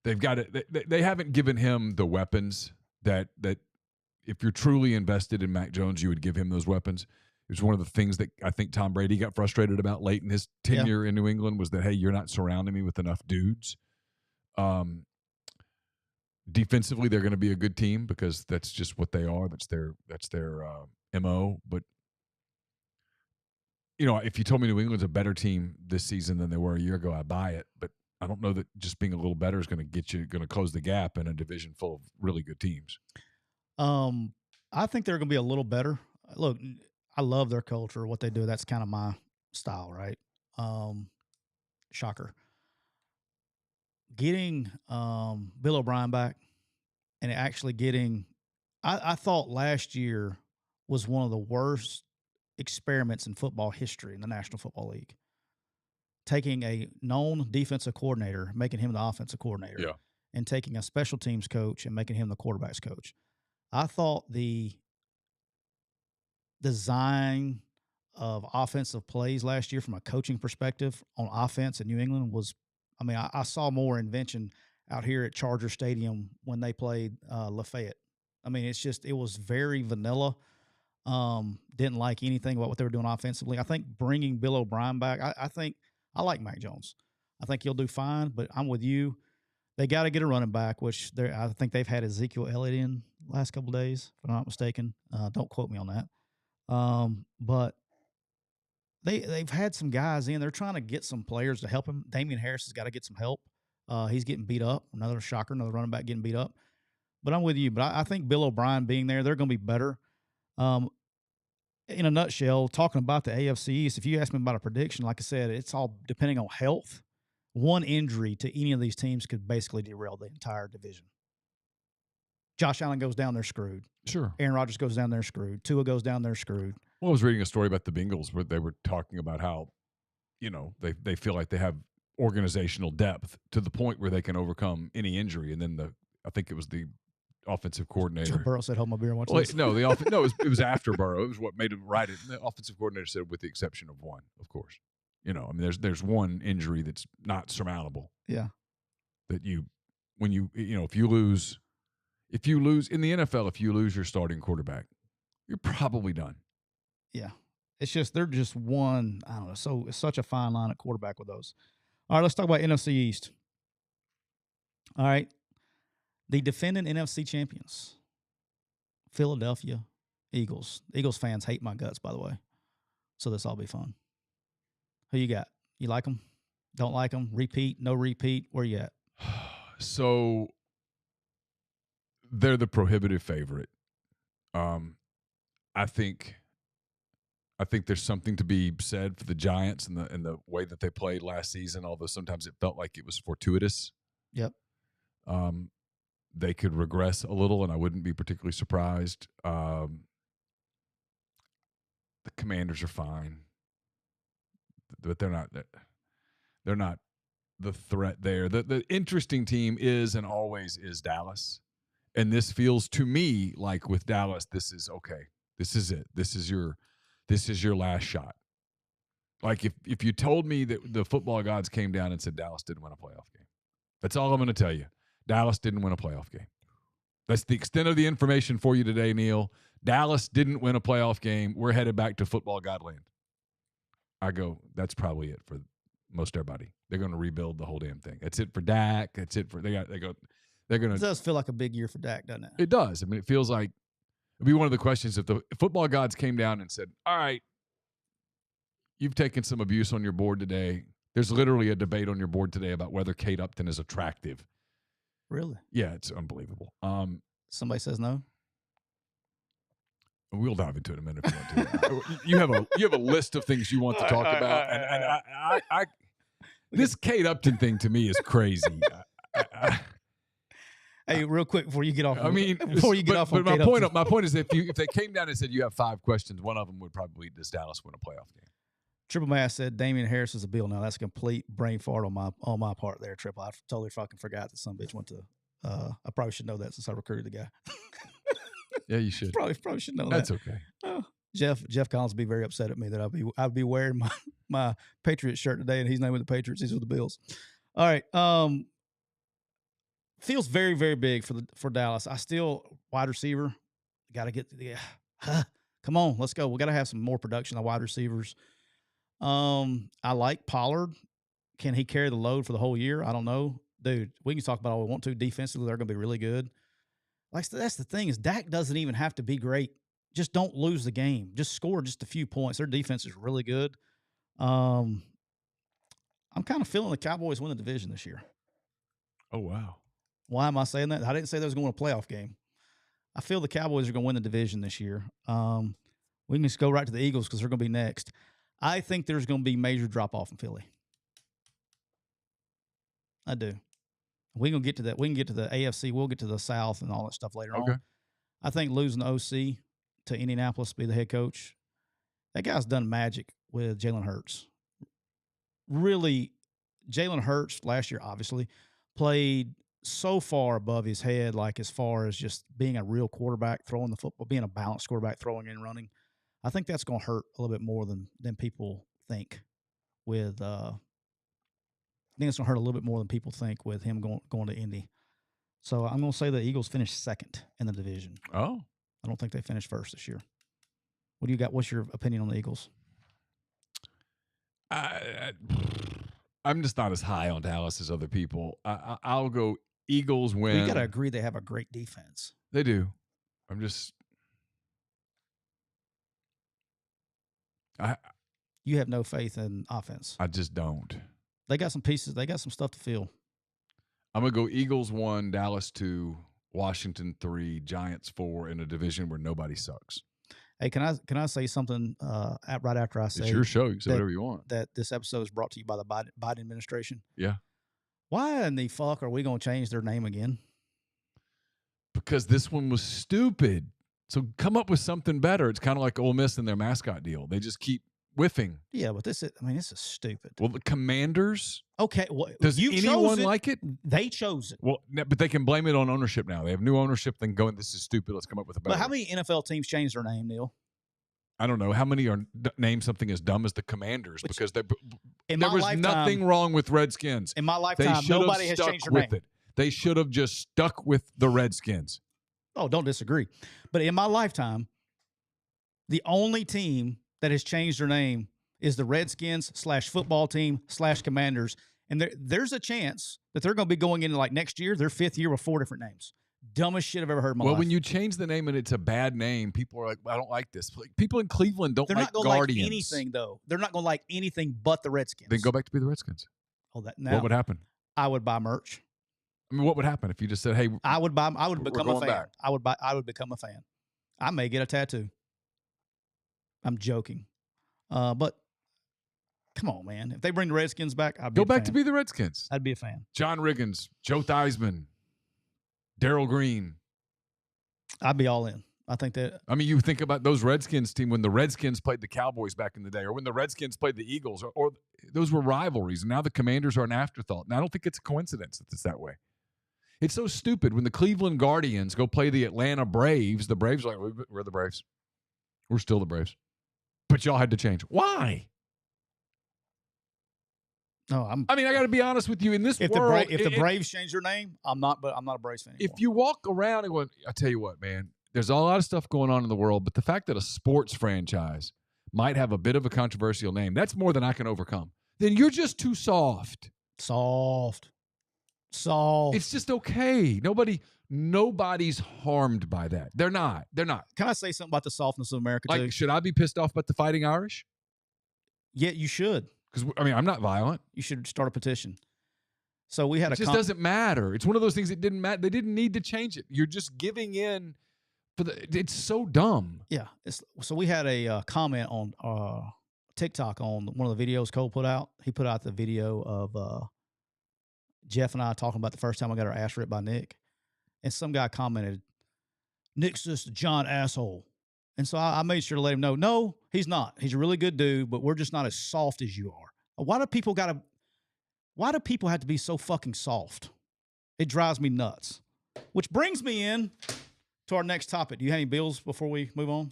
A: They've got it. They haven't given him the weapons that if you're truly invested in Mac Jones, you would give him those weapons. It was one of the things that I think Tom Brady got frustrated about late in his tenure in New England was that, hey, you're not surrounding me with enough dudes. Defensively, they're going to be a good team because that's just what they are. That's their MO. But, if you told me New England's a better team this season than they were a year ago, I buy it. But I don't know that just being a little better is going to close the gap in a division full of really good teams.
B: I think they're going to be a little better. Look, I love their culture, what they do. That's kind of my style, right? Shocker. Getting Bill O'Brien back and actually getting I thought last year was one of the worst experiments in football history in the National Football League. Taking a known defensive coordinator, making him the offensive coordinator, and taking a special teams coach and making him the quarterback's coach. I thought the design of offensive plays last year from a coaching perspective on offense in New England was, I saw more invention out here at Charger Stadium when they played Lafayette. It was very vanilla. Didn't like anything about what they were doing offensively. I think bringing Bill O'Brien back, I like Mac Jones. I think he'll do fine, but I'm with you. They got to get a running back, which I think they've had Ezekiel Elliott in the last couple of days, if I'm not mistaken. Don't quote me on that. But they've had some guys in. They're trying to get some players to help him. Damian Harris has got to get some help. He's getting beat up. Another shocker, another running back getting beat up. But I'm with you. But I think Bill O'Brien being there, they're going to be better. In a nutshell, talking about the AFC East, if you ask me about a prediction, like I said, it's all depending on health. One injury to any of these teams could basically derail the entire division. Josh Allen goes down, they're screwed.
A: Sure.
B: Aaron Rodgers goes down, they're screwed. Tua goes down, they're screwed.
A: Well, I was reading a story about the Bengals where they were talking about how, they feel like they have organizational depth to the point where they can overcome any injury. And then I think it was the offensive coordinator.
B: Joe Burrow said, "Hold my beer and watch
A: well,
B: this."
A: No, it was after Burrow. It was what made him write it. And the offensive coordinator said, with the exception of one, of course. There's one injury that's not surmountable.
B: Yeah.
A: That if you lose in the NFL, if you lose your starting quarterback, you're probably done.
B: Yeah. It's just, they're just one, I don't know. So it's such a fine line at quarterback with those. All right, let's talk about NFC East. All right. The defending NFC champions, Philadelphia Eagles. Eagles fans hate my guts, by the way. So this will be fun. Who you got? You like them? Don't like them? Repeat? No repeat? Where you at?
A: So they're the prohibitive favorite. I think there's something to be said for the Giants and the way that they played last season, although sometimes it felt like it was fortuitous.
B: Yep.
A: They could regress a little, and I wouldn't be particularly surprised. The Commanders are fine, but they're not the threat there. The interesting team is and always is Dallas, and this feels to me like with Dallas, this is okay. This is it. This is your last shot. Like if you told me that the football gods came down and said Dallas didn't win a playoff game, that's all I'm going to tell you. Dallas didn't win a playoff game. That's the extent of the information for you today, Neal. Dallas didn't win a playoff game. We're headed back to football godland. I go, that's probably it for most everybody. They're going to rebuild the whole damn thing. That's it for Dak. That's it for they're going to.
B: It does feel like a big year for Dak, doesn't it?
A: It does. I mean, it feels like it'd be one of the questions if the football gods came down and said, all right, you've taken some abuse on your board today. There's literally a debate on your board today about whether Kate Upton is attractive.
B: Really?
A: Yeah, it's unbelievable.
B: Somebody says no.
A: We'll dive into it in a minute if you want to. you have a list of things you want to talk about, and I this Kate Upton thing to me is crazy.
B: Hey, real quick before you get off.
A: I mean,
B: before you get off.
A: But my point is, if they came down and said you have 5 questions, one of them would probably be, does Dallas win a playoff game?
B: Triple Mass said Damian Harris is a Bill. Now that's a complete brain fart on my part there, Triple. I totally fucking forgot that some bitch went to. I probably should know that since I recruited the guy.
A: Yeah, you should.
B: Probably should know
A: That's
B: that.
A: okay.
B: Jeff Collins would be very upset at me that I'd be wearing my Patriots shirt today, and he's not with the Patriots. He's with the Bills. All right. Feels very, very big for Dallas. I still wide receiver. Got to get come on, let's go. We got to have some more production on wide receivers. I like Pollard. Can he carry the load for the whole year? I don't know. Dude, we can talk about all we want to. Defensively, they're going to be really good. Like, that's the thing is Dak doesn't even have to be great. Just don't lose the game. Just score just a few points. Their defense is really good. I'm kind of feeling the Cowboys win the division this year.
A: Oh, wow.
B: Why am I saying that? I didn't say they was going to win a playoff game. I feel the Cowboys are going to win the division this year. We can just go right to the Eagles because they're going to be next. I think there's going to be major drop-off in Philly. I do. We're going to get to that. We can get to the AFC. We'll get to the South and all that stuff later on. I think losing the OC to Indianapolis to be the head coach, that guy's done magic with Jalen Hurts. Really, Jalen Hurts last year obviously played so far above his head, like as far as just being a real quarterback, throwing the football, being a balanced quarterback, throwing and running. I think that's going to hurt a little bit more than people think with I think it's going to hurt a little bit more than people think with him going to Indy. So I'm going to say the Eagles finished second in the division.
A: Oh.
B: I don't think they finished first this year. What do you got? What's your opinion on the Eagles?
A: I'm just not as high on Dallas as other people. I'll go Eagles win.
B: You got to agree they have a great defense.
A: They do. I'm just.
B: You have no faith in offense.
A: I just don't.
B: They got some pieces. They got some stuff to fill.
A: I'm going to go Eagles 1, Dallas 2, Washington 3, Giants 4 in a division where nobody sucks.
B: Hey, can I say something right after I say
A: it's your show. You can say whatever you want.
B: That this episode is brought to you by the Biden administration?
A: Yeah.
B: Why in the fuck are we going to change their name again?
A: Because this one was stupid. So come up with something better. It's kind of like Ole Miss and their mascot deal. They just keep whiffing.
B: Yeah, but this is stupid.
A: Well, the Commanders.
B: Okay. Well,
A: does anyone like it?
B: They chose it.
A: Well, but they can blame it on ownership now. They have new ownership. They can go, this is stupid. Let's come up with a better.
B: But how many NFL teams changed their name, Neal?
A: I don't know. How many are name something as dumb as the Commanders? Because there was nothing wrong with Redskins.
B: In my lifetime, nobody has changed their name.
A: They should have just stuck with the Redskins.
B: Oh, don't disagree. But in my lifetime, the only team that has changed their name is the Redskins /football team /Commanders. And there's a chance that they're going to be going into like next year, their 5th year with 4 different names. Dumbest shit I've ever heard in my life.
A: Well, when you change the name and it's a bad name, people are like, I don't like this. Like, people in Cleveland don't
B: They're
A: like
B: not going to
A: Guardians.
B: like anything, though. They're not going to like anything but the Redskins.
A: Then go back to be the Redskins.
B: Oh, what
A: would happen?
B: I would buy merch.
A: I mean, what would happen if you just said, "Hey,
B: I would become a fan.
A: Back.
B: I would become a fan. I may get a tattoo. I'm joking, but come on, man. If they bring the Redskins back, I'd be
A: go back to be the Redskins.
B: I'd be a fan.
A: John Riggins, Joe Theismann, Darryl Green.
B: I'd be all in. I think that.
A: I mean, you think about those Redskins team when the Redskins played the Cowboys back in the day, or when the Redskins played the Eagles, or those were rivalries. And now the Commanders are an afterthought. And I don't think it's a coincidence that it's that way. It's so stupid. When the Cleveland Guardians go play the Atlanta Braves, the Braves are like, we're the Braves. We're still the Braves. But y'all had to change. Why?
B: No,
A: I mean, I got to be honest with you. In this world,
B: if the Braves change their name, I'm not a Braves fan anymore.
A: If you walk around and go, I tell you what, man, there's a lot of stuff going on in the world, but the fact that a sports franchise might have a bit of a controversial name, that's more than I can overcome. Then you're just too soft.
B: Soft.
A: It's just okay. Nobody's harmed by that. They're not.
B: Can I say something about the softness of America, too?
A: Should I be pissed off about the Fighting Irish?
B: Yeah, you should.
A: Because, I mean, I'm not violent.
B: You should start a petition. So we had
A: it just doesn't matter. It's one of those things that didn't matter. They didn't need to change it. You're just giving in for it's so dumb.
B: Yeah. So we had a comment on TikTok on one of the videos Cole put out. He put out the video of Jeff and I talking about the first time I got our ass ripped by Nick. And some guy commented, Nick's just a John asshole. And so I made sure to let him know, no, he's not. He's a really good dude, but we're just not as soft as you are. Why do people have to be so fucking soft? It drives me nuts. Which brings me in to our next topic. Do you have any bills before we move on?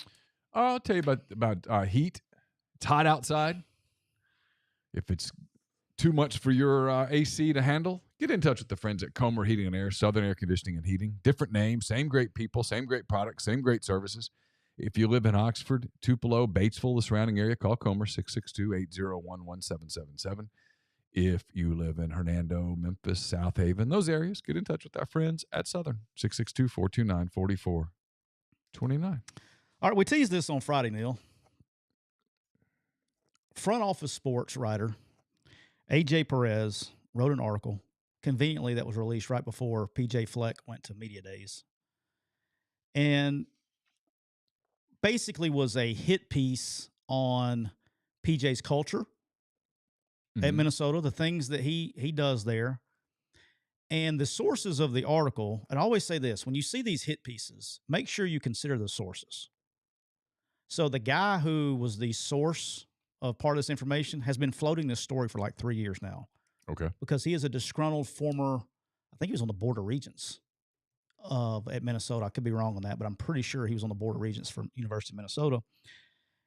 A: I'll tell you about heat. It's hot outside. If it's too much for your AC to handle, get in touch with the friends at Comer Heating and Air, Southern Air Conditioning and Heating. Different names, same great people, same great products, same great services. If you live in Oxford, Tupelo, Batesville, the surrounding area, call Comer 662-801-1777. If you live in Hernando, Memphis, South Haven, those areas, get in touch with our friends at Southern 662-429-4429.
B: All right, we teased this on Friday, Neal. Front office sports writer AJ Perez wrote an article, conveniently that was released right before PJ Fleck went to media days, and basically was a hit piece on PJ's culture at Minnesota, the things that he does there. And the sources of the article, and I always say this, when you see these hit pieces, make sure you consider the sources. So the guy who was the source of part of this information has been floating this story for like 3 years now.
A: Okay.
B: Because he is a disgruntled former, I think he was on the Board of Regents at Minnesota. I could be wrong on that, but I'm pretty sure he was on the Board of Regents for University of Minnesota.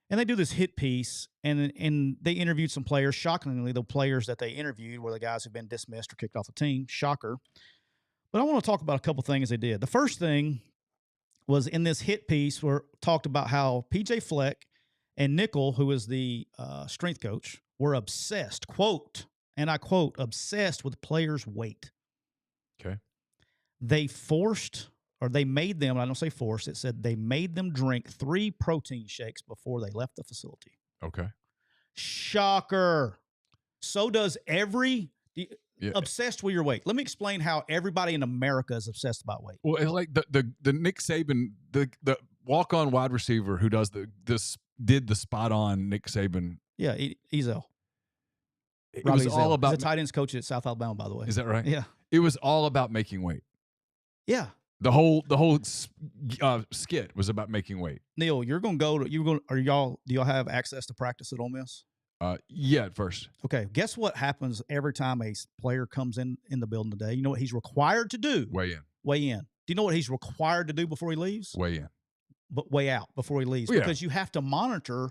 B: And they do this hit piece, and they interviewed some players. Shockingly, the players that they interviewed were the guys who've been dismissed or kicked off the team. Shocker. But I want to talk about a couple things they did. The first thing was in this hit piece where talked about how PJ Fleck and Nickel, who is the strength coach, were obsessed, quote, and I quote, obsessed with players' weight.
A: Okay.
B: They made them, I don't say forced, it said they made them drink 3 protein shakes before they left the facility.
A: Okay.
B: Shocker. So does obsessed with your weight. Let me explain how everybody in America is obsessed about weight.
A: Well, it's like the Nick Saban, the walk-on wide receiver who does did the spot-on Nick Saban.
B: Yeah, Ezel.
A: It was all about.
B: He's a tight ends coach at South Alabama, by the way.
A: Is that right?
B: Yeah.
A: It was all about making weight.
B: Yeah.
A: The whole skit was about making weight.
B: Neal, do y'all have access to practice at Ole Miss?
A: Yeah, at first.
B: Okay. Guess what happens every time a player comes in the building today? You know what he's required to do?
A: Weigh in.
B: Do you know what he's required to do before he leaves?
A: Weigh in.
B: But weigh out before he leaves, because you have to monitor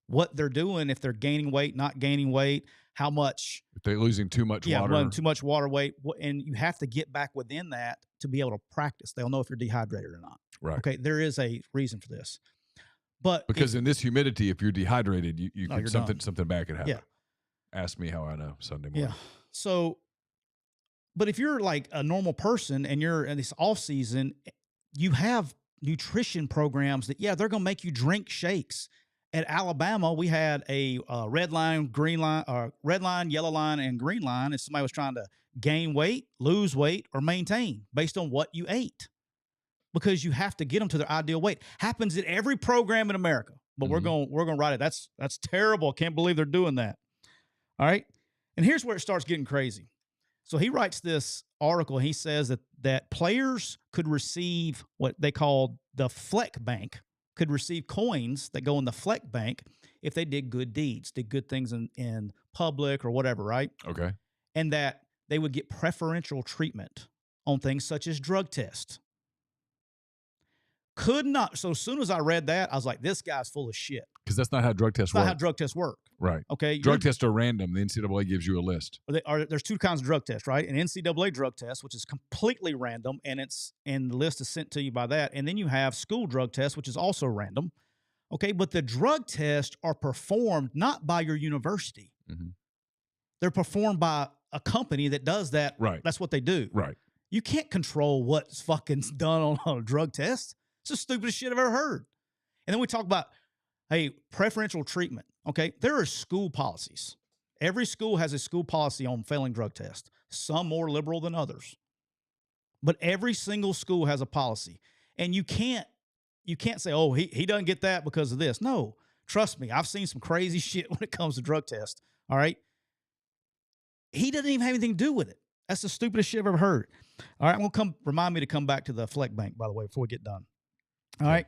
B: what they're doing, if they're gaining weight, not gaining weight, how much.
A: If they're losing too much water.
B: Too much water weight. And you have to get back within that to be able to practice. They'll know if you're dehydrated or not.
A: Right.
B: Okay, there is a reason for this. But
A: because in this humidity, if you're dehydrated, you could something bad could happen.
B: Yeah.
A: Ask me how I know Sunday morning.
B: Yeah. So, but if you're like a normal person and you're in this off season, you have nutrition programs that, they're going to make you drink shakes. At Alabama, we had a red line, yellow line, and green line. If somebody was trying to gain weight, lose weight, or maintain based on what you ate, because you have to get them to their ideal weight. Happens in every program in America, but we're going to write it. That's terrible. Can't believe they're doing that. All right, and here's where it starts getting crazy. So he writes this article. He says that players could receive what they call the Fleck Bank, could receive coins that go in the Fleck Bank if they did good deeds, did good things in public or whatever, right?
A: Okay.
B: And that they would get preferential treatment on things such as drug tests. So as soon as I read that, I was like, this guy's full of shit.
A: Because that's not how drug tests work.
B: Not how drug tests work.
A: Right.
B: Okay.
A: Drug tests are random. The NCAA gives you a list.
B: There's 2 kinds of drug tests, right? An NCAA drug test, which is completely random, and the list is sent to you by that. And then you have school drug tests, which is also random. Okay. But the drug tests are performed not by your university. Mm-hmm. They're performed by a company that does that.
A: Right.
B: That's what they do.
A: Right.
B: You can't control what's fucking done on a drug test. It's the stupidest shit I've ever heard. And then we talk about, preferential treatment. Okay. There are school policies. Every school has a school policy on failing drug tests, some more liberal than others. But every single school has a policy. And you can't say, oh, he doesn't get that because of this. No, trust me. I've seen some crazy shit when it comes to drug tests. All right. He doesn't even have anything to do with it. That's the stupidest shit I've ever heard. All right. Remind me to come back to the Fleck Bank, by the way, before we get done. All right.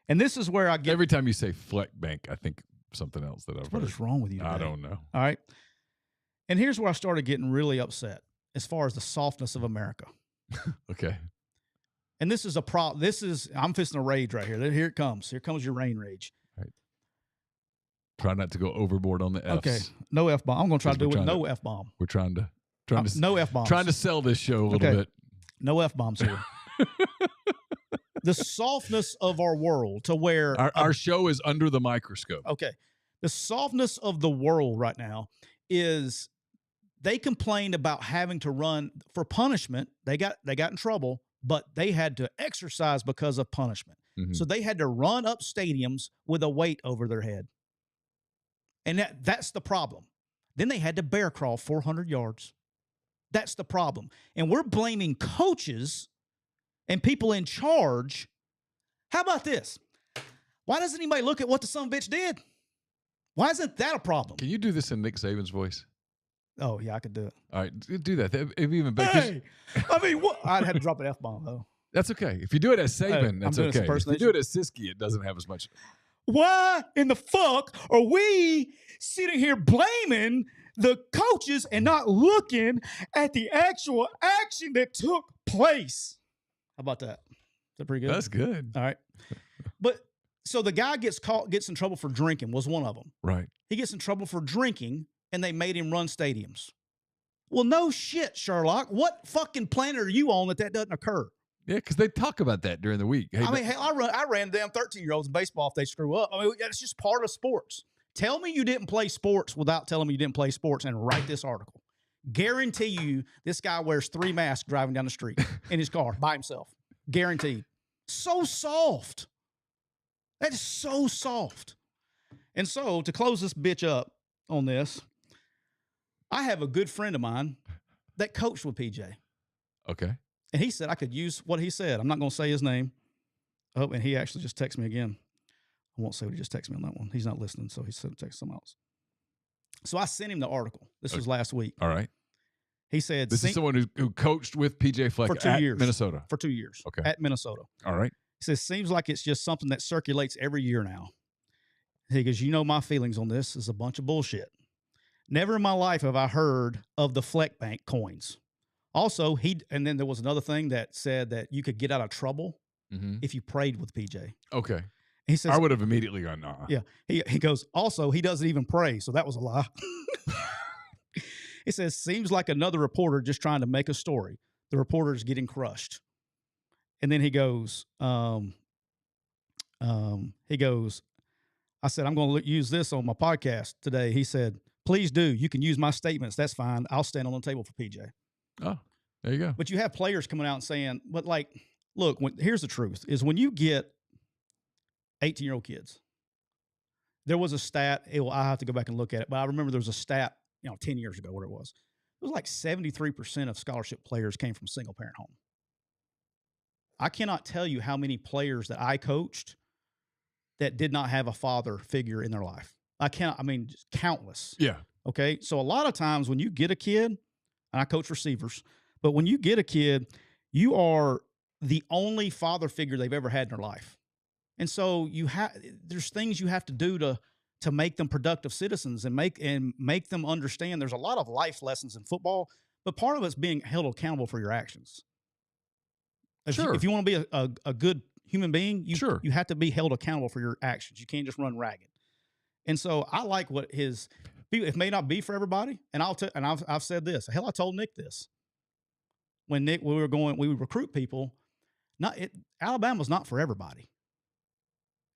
B: And this is where I get.
A: Every time you say Fleck Bank, I think something else that I've heard.
B: What is wrong with you today?
A: I don't know.
B: All right. And here's where I started getting really upset as far as the softness of America.
A: Okay.
B: And this is a problem. I'm fisting a rage right here. Here it comes. Here comes your rain rage.
A: Right. Try not to go overboard on the F's.
B: Okay. No F-bomb. I'm going to try to do it with no F-bomb.
A: We're trying to
B: no F-bombs.
A: Trying to sell this show a little bit.
B: No F-bombs here. The softness of our world to where
A: our show is under the microscope.
B: Okay. The softness of the world right now is they complained about having to run for punishment. They got in trouble, but they had to exercise because of punishment. Mm-hmm. So they had to run up stadiums with a weight over their head. And that's the problem. Then they had to bear crawl 400 yards. That's the problem. And we're blaming coaches and people in charge. How about this? Why doesn't anybody look at what the son of a bitch did? Why isn't that a problem?
A: Can you do this in Nick Saban's voice?
B: Oh, yeah, I could do it.
A: All right, do that. It'd be even better.
B: Hey, I mean, what? I'd have to drop an F-bomb, though.
A: That's okay. If you do it as Saban, that's okay. If you do it as Siskey, it doesn't have as much.
B: Why in the fuck are we sitting here blaming the coaches and not looking at the actual action that took place? How about that? Is that pretty good?
A: That's good.
B: All right. But so the guy gets in trouble for drinking was one of them.
A: Right.
B: He gets in trouble for drinking and they made him run stadiums. Well, no shit, Sherlock. What fucking planet are you on that doesn't occur?
A: Yeah, because they talk about that during the week. Hey,
B: I mean, hell, I ran damn 13-year-olds in baseball if they screw up. I mean, it's just part of sports. Tell me you didn't play sports without telling me you didn't play sports and write this article. Guarantee you this guy wears 3 masks driving down the street in his car by himself. Guaranteed. So soft. That is so soft. And so to close this bitch up on this, I have a good friend of mine that coached with PJ.
A: Okay.
B: And he said I could use what he said. I'm not going to say his name. Oh, and he actually just texted me again. I won't say what he just texted me on that one. He's not listening, so he said text someone else. So I sent him the article. This was last week.
A: All right.
B: He said
A: this is someone who coached with PJ Fleck
B: for 2 years.
A: Minnesota.
B: For 2 years.
A: Okay.
B: At Minnesota.
A: All right.
B: He says, seems like it's just something that circulates every year now. He goes, you know my feelings on this is a bunch of bullshit. Never in my life have I heard of the Fleck Bank coins. Also, and then there was another thing that said that you could get out of trouble if you prayed with PJ.
A: Okay.
B: He says,
A: I would have immediately gone, nah.
B: Yeah. He goes, also, he doesn't even pray, so that was a lie. He says, seems like another reporter just trying to make a story. The reporter is getting crushed. And then he goes, I said, I'm going to use this on my podcast today. He said, please do. You can use my statements. That's fine. I'll stand on the table for PJ.
A: Oh, there you go.
B: But you have players coming out and saying, but like, look, here's the truth is when you get 18-year-old kids, there was a stat. I have to go back and look at it, but I remember there was a stat, 10 years ago, where it was like 73% of scholarship players came from single parent home. I cannot tell you how many players that I coached that did not have a father figure in their life. Just countless.
A: Yeah.
B: Okay. So a lot of times when you get a kid, and I coach receivers, but when you get a kid, you are the only father figure they've ever had in their life. And so there's things you have to do to make them productive citizens and make them understand there's a lot of life lessons in football, but part of it's being held accountable for your actions. If you want to be a good human being, you have to be held accountable for your actions. You can't just run ragged. And so I like what it may not be for everybody. And I've said this. Hell, I told Nick this. When we would recruit people. Alabama's not for everybody.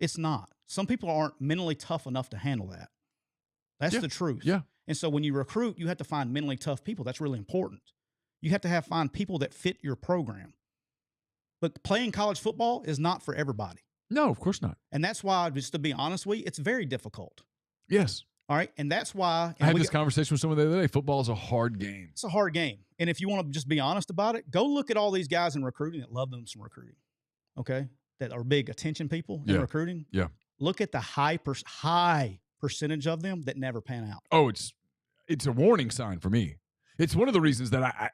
B: It's not. Some people aren't mentally tough enough to handle that. That's the truth.
A: Yeah.
B: And so when you recruit, you have to find mentally tough people. That's really important. You have to find people that fit your program. But playing college football is not for everybody.
A: No, of course not.
B: And that's why, just to be honest with you, it's very difficult.
A: Yes.
B: All right. And that's why.
A: I had this conversation with someone the other day. Football is a hard game.
B: It's a hard game. And if you want to just be honest about it, go look at all these guys in recruiting that love them some recruiting. Okay. That are big attention people in recruiting.
A: Yeah.
B: Look at the high percentage of them that never pan out.
A: Oh, it's a warning sign for me. It's one of the reasons that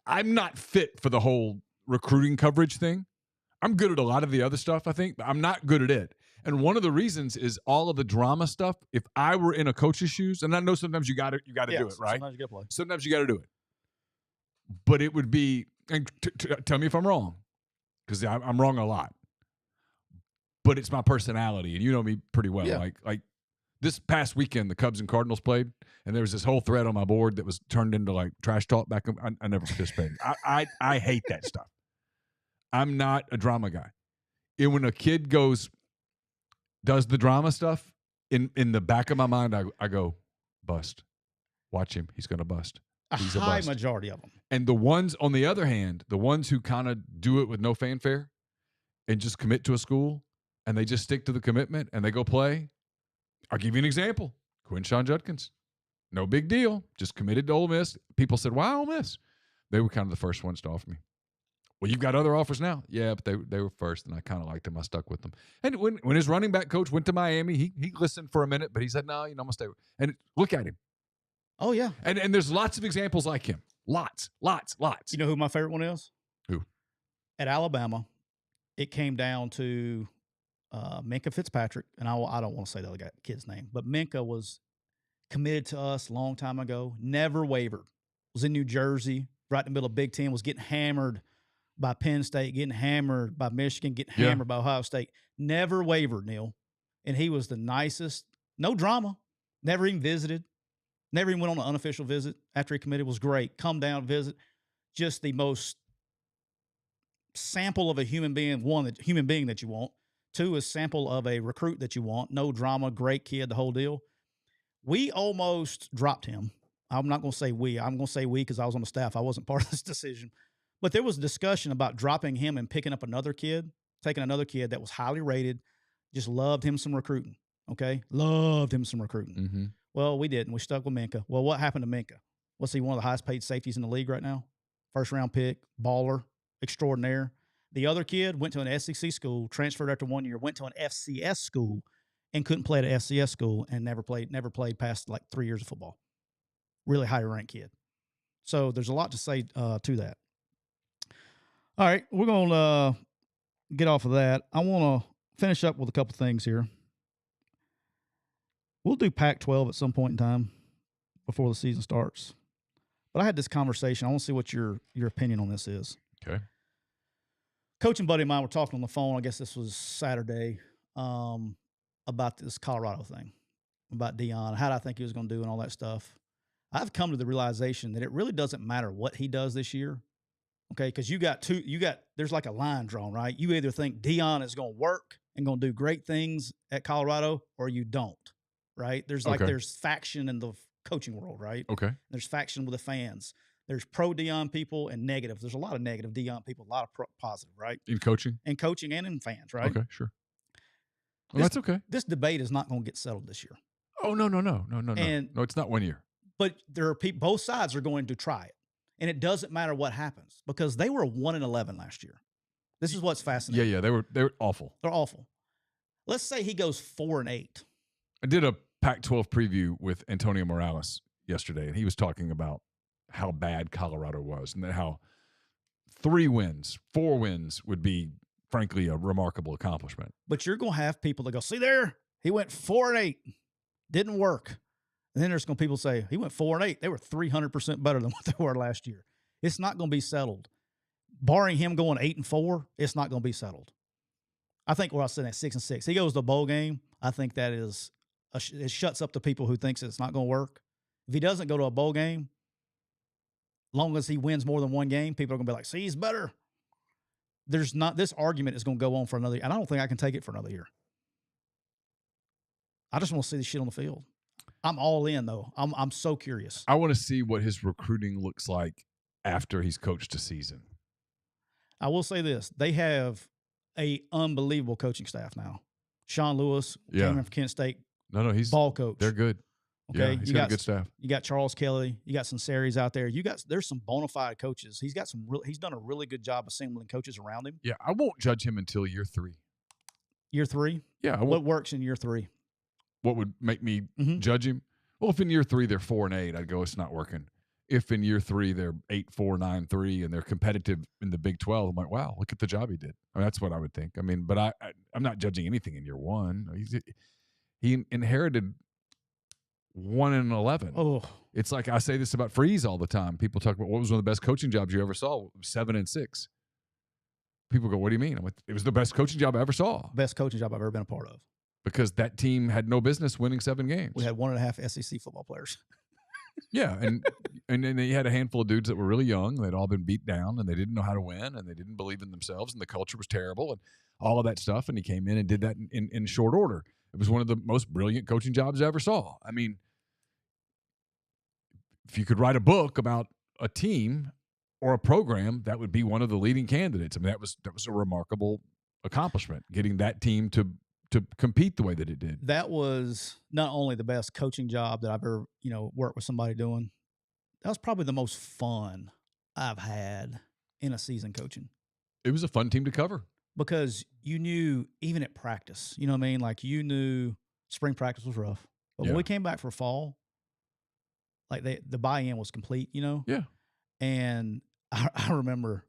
A: I'm not fit for the whole recruiting coverage thing. I'm good at a lot of the other stuff, I think, but I'm not good at it. And one of the reasons is all of the drama stuff. If I were in a coach's shoes, and I know sometimes you got to do it, right?
B: Sometimes you got to play.
A: Sometimes you got to do it. But it would be, and tell me if I'm wrong, because I'm wrong a lot. But it's my personality, and you know me pretty well.
B: Yeah.
A: Like this past weekend, the Cubs and Cardinals played, and there was this whole thread on my board that was turned into like trash talk back. I never participated. I hate that stuff. I'm not a drama guy. And when a kid does the drama stuff, in the back of my mind, I go, bust. Watch him. He's going to bust. He's a
B: high
A: bust.
B: majority of them.
A: And the ones, on the other hand, the ones who kind of do it with no fanfare and just commit to a school, and they just stick to the commitment and they go play. I'll give you an example. Quinshawn Judkins. No big deal. Just committed to Ole Miss. People said, why Ole Miss? They were kind of the first ones to offer me. Well, you've got other offers now. Yeah, but they were first, and I kind of liked them. I stuck with them. And when his running back coach went to Miami, he listened for a minute, but he said, no, I'm going to stay. And look at him.
B: Oh, yeah.
A: And there's lots of examples like him. Lots.
B: You know who my favorite one is?
A: Who?
B: At Alabama, it came down to Minkah Fitzpatrick, and I don't want to say the other kid's name, but Minkah was committed to us a long time ago, never wavered. Was in New Jersey, right in the middle of Big Ten, was getting hammered by Penn State, getting hammered by Michigan, getting hammered by Ohio State. Never wavered, Neal. And he was the nicest, no drama, never even visited, never even went on an unofficial visit after he committed. Was great. Come down, visit. Just the most sample of a human being, human being that you want. 2 is sample of a recruit that you want. No drama, great kid, the whole deal. We almost dropped him I'm not going to say we. I'm going to say we because I was on the staff. I wasn't part of this decision. But there was a discussion about dropping him and picking up another kid, taking another kid that was highly rated, just loved him some recruiting, okay? Loved him some recruiting.
A: Mm-hmm.
B: Well, we didn't. We stuck with Minka. Well, what happened to Minka? What's he, one of the highest paid safeties in the league right now? First-round pick, baller, extraordinaire. The other kid went to an SEC school, transferred after 1 year, went to an FCS school, and couldn't play at an FCS school and never played past like 3 years of football. Really high-ranked kid. So there's a lot to say to that. All right, we're going to get off of that. I want to finish up with a couple things here. We'll do Pac-12 at some point in time before the season starts. But I had this conversation. I want to see what your opinion on this is.
A: Okay.
B: Coach and buddy of mine were talking on the phone, I guess this was Saturday, about this Colorado thing, about Deion, how I think he was going to do and all that stuff. I've come to the realization that it really doesn't matter what he does this year, okay? Because there's like a line drawn, right? You either think Deion is going to work and going to do great things at Colorado or you don't, right? There's there's faction in the coaching world, right?
A: Okay.
B: There's faction with the fans. There's pro Deion people and negative. There's a lot of negative Deion people, a lot of positive, right?
A: In coaching?
B: In coaching and in fans, right?
A: Okay, sure. Well, that's okay.
B: This debate is not going to get settled this year.
A: Oh, no. No, it's not 1 year.
B: But there are people, both sides are going to try it. And it doesn't matter what happens because they were 1-11 last year. This is what's fascinating.
A: Yeah, they were awful.
B: They're awful. Let's say he goes 4-8.
A: I did a Pac-12 preview with Antonio Morales yesterday, and he was talking about how bad Colorado was and how 3 wins, 4 wins would be, frankly, a remarkable accomplishment.
B: But you're going to have people that go, see there, he went 4-8. Didn't work. And then there's going to people say, he went 4-8. They were 300% better than what they were last year. It's not going to be settled. Barring him going 8-4, it's not going to be settled. I think where I was sitting at 6-6. He goes to the bowl game. I think that is it shuts up the people who thinks it's not going to work. If he doesn't go to a bowl game, long as he wins more than 1 game, people are going to be like, see, he's better. This argument is going to go on for another year. And I don't think I can take it for another year. I just want to see the shit on the field. I'm all in, though. I'm so curious.
A: I want to see what his recruiting looks like after he's coached a season.
B: I will say this. They have a unbelievable coaching staff now. Sean Lewis came in from Kent State.
A: No, he's
B: ball coach.
A: They're good.
B: Okay,
A: yeah, he's got a good staff.
B: You got Charles Kelly. You got some Series out there. There's some bona fide coaches. He's done a really good job assembling coaches around him.
A: Yeah, I won't judge him until year 3.
B: Year 3?
A: Yeah.
B: What works in year 3?
A: What would make me judge him? Well, if in year 3 they're 4-8, I'd go, it's not working. If in year 3 they're 8-4, 9-3, and they're competitive in the Big 12, I'm like, wow, look at the job he did. I mean, that's what I would think. I mean, but I'm not judging anything in year 1. He inherited 1-11.
B: Oh,
A: it's like I say this about Freeze all the time. People talk about what was one of the best coaching jobs you ever saw. 7-6. People go, what do you mean? I'm like, it was the best coaching job I ever saw.
B: Best coaching job I've ever been a part of.
A: Because that team had no business winning 7 games.
B: We had 1.5 SEC football players.
A: Yeah, and then you had a handful of dudes that were really young. They'd all been beat down, and they didn't know how to win, and they didn't believe in themselves, and the culture was terrible, and all of that stuff. And he came in and did that in short order. It was one of the most brilliant coaching jobs I ever saw. I mean, if you could write a book about a team or a program, that would be one of the leading candidates. I mean, that was a remarkable accomplishment, getting that team to compete the way that it did.
B: That was not only the best coaching job that I've ever, worked with somebody doing. That was probably the most fun I've had in a season coaching.
A: It was a fun team to cover.
B: Because you knew, even at practice, you know what I mean? Like, you knew spring practice was rough. But when we came back for fall, like the buy-in was complete, Yeah. And I remember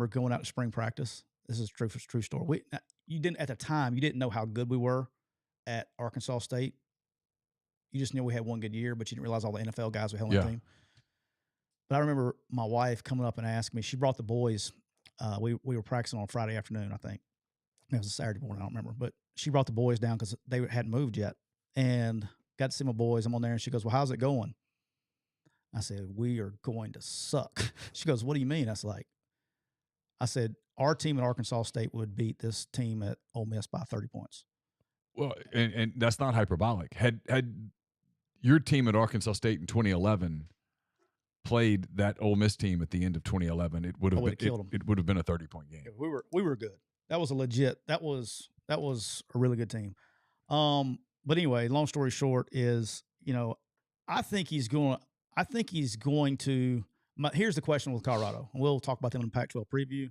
B: going out to spring practice. This is a true story. You didn't know how good we were at Arkansas State. You just knew we had one good year, but you didn't realize all the NFL guys we had on the team. But I remember my wife coming up and asking me. She brought the boys. We were practicing on Friday afternoon, I think. It was a Saturday morning, I don't remember. But she brought the boys down because they hadn't moved yet. And got to see my boys. I'm on there, and she goes, well, how's it going? I said, we are going to suck. She goes, what do you mean? I said, our team at Arkansas State would beat this team at Ole Miss by 30 points.
A: Well, and that's not hyperbolic. Had your team at Arkansas State in 2011 played that Ole Miss team at the end of 2011, it would have been
B: killed 'em.
A: It would have been a 30-point game.
B: Yeah, we were good. That was a legit. That was a really good team. But anyway, long story short is, I think he's going to. Here's the question with Colorado. And we'll talk about them in the Pac-12 preview.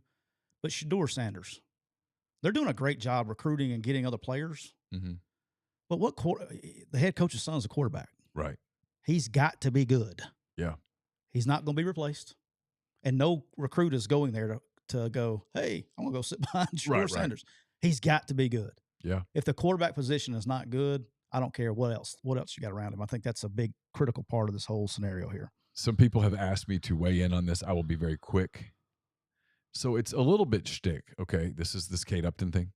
B: But Shedeur Sanders, they're doing a great job recruiting and getting other players.
A: Mm-hmm.
B: But the head coach's son is a quarterback.
A: Right.
B: He's got to be good.
A: Yeah.
B: He's not going to be replaced. And no recruit is going there to go, hey, I'm going to go sit behind Shedeur Sanders. He's got to be good.
A: Yeah.
B: If the quarterback position is not good, I don't care what else you got around him. I think that's a big critical part of this whole scenario here.
A: Some people have asked me to weigh in on this. I will be very quick. So it's a little bit shtick. Okay. This is this Kate Upton thing.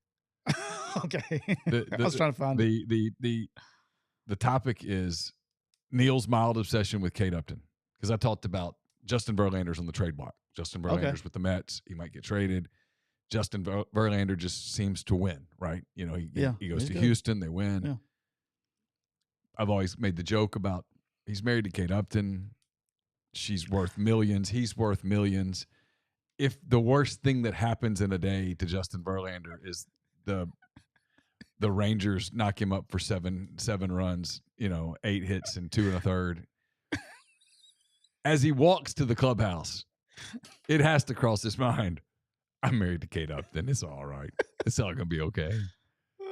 B: Okay. I was trying to find
A: the topic is Neal's mild obsession with Kate Upton. Because I talked about Justin Verlander's on the trade block. Justin Verlander's with the Mets. He might get traded. Justin Verlander just seems to win, right? He goes to Houston. They win.
B: Yeah.
A: I've always made the joke about he's married to Kate Upton. She's worth millions. He's worth millions. If the worst thing that happens in a day to Justin Verlander is the Rangers knock him up for seven runs, 8 hits and 2 1/3. As he walks to the clubhouse, it has to cross his mind. I'm married to Kate Upton. It's all right. It's all going to be okay.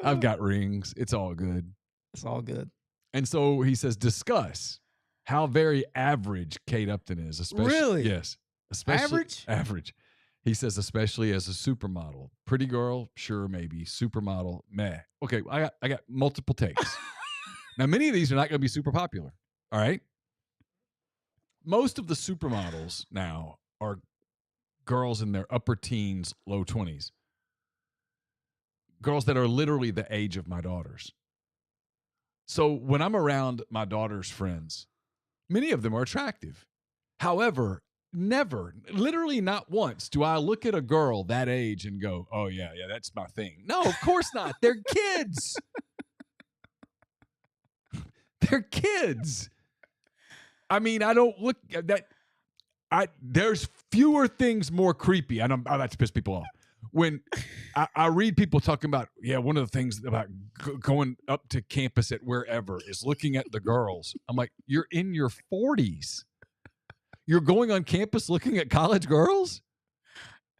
A: I've got rings. It's all good.
B: It's all good.
A: And so he says, discuss how very average Kate Upton is. Especially,
B: really?
A: Yes. Especially
B: average?
A: He says, especially as a supermodel. Pretty girl, sure, maybe. Supermodel, meh. Okay, I got multiple takes. Now, many of these are not going to be super popular. All right? Most of the supermodels now are girls in their upper teens, low 20s. Girls that are literally the age of my daughters. So when I'm around my daughter's friends, many of them are attractive. However, never, literally not once, do I look at a girl that age and go, oh, yeah, that's my thing. No, of course not. They're kids. They're kids. I mean, I don't look at that. There's fewer things more creepy. I like to piss people off. When I read people talking about, one of the things about going up to campus at wherever is looking at the girls. I'm like, you're in your 40s. You're going on campus looking at college girls?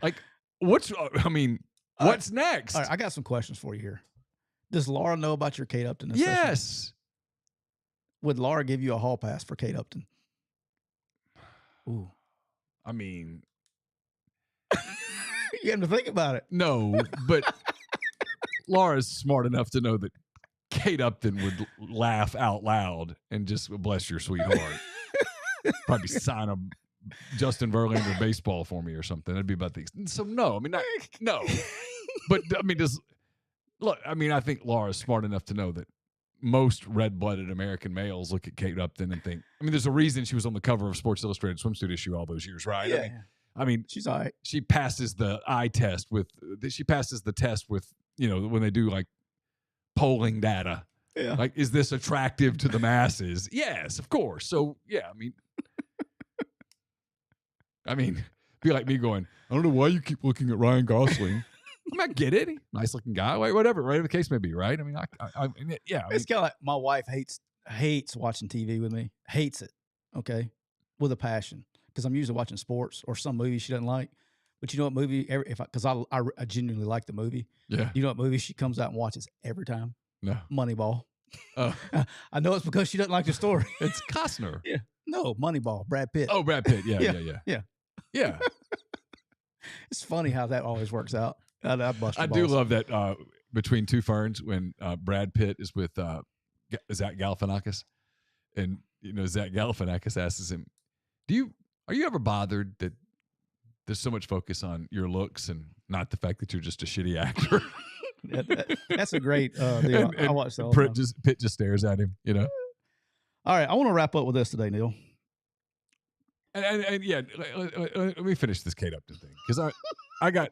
A: Like, what's next?
B: All right, I got some questions for you here. Does Laura know about your Kate Upton?
A: Yes.
B: Would Laura give you a hall pass for Kate Upton? Ooh.
A: I mean,
B: you have to think about it.
A: No, but Laura's smart enough to know that Kate Upton would laugh out loud and just bless your sweetheart. Probably sign a Justin Verlander baseball for me or something. That'd be about the. So no, I mean, no. But I mean, I think Laura's smart enough to know that most red-blooded American males look at Kate Upton and think, there's a reason she was on the cover of Sports Illustrated swimsuit issue all those years, right?
B: Yeah.
A: I mean,
B: she's all right.
A: She passes the eye test with, when they do like polling data.
B: Yeah.
A: Like, is this attractive to the masses? Yes, of course. So, yeah, be like me going, I don't know why you keep looking at Ryan Gosling. I get it. Nice looking guy, whatever the case may be, right?
B: It's kind of like my wife hates watching TV with me. Hates it, okay, with a passion. Because I'm usually watching sports or some movie she doesn't like. But you know what movie? Because I genuinely like the movie.
A: Yeah.
B: You know what movie she comes out and watches every time?
A: No.
B: Moneyball.
A: Oh.
B: I know it's because she doesn't like the story.
A: It's Costner.
B: Yeah. No, Moneyball. Brad Pitt.
A: Oh, Brad Pitt. Yeah.
B: It's funny how that always works out. I
A: do love that Between Two Ferns when Brad Pitt is with Zach Galifianakis, and Zach Galifianakis asks him, are you ever bothered that there's so much focus on your looks and not the fact that you're just a shitty actor?
B: That's a great deal. I watched that.
A: Pitt just stares at him,
B: All right, I want to wrap up with this today, Neal.
A: And let me finish this Kate Upton thing because I got.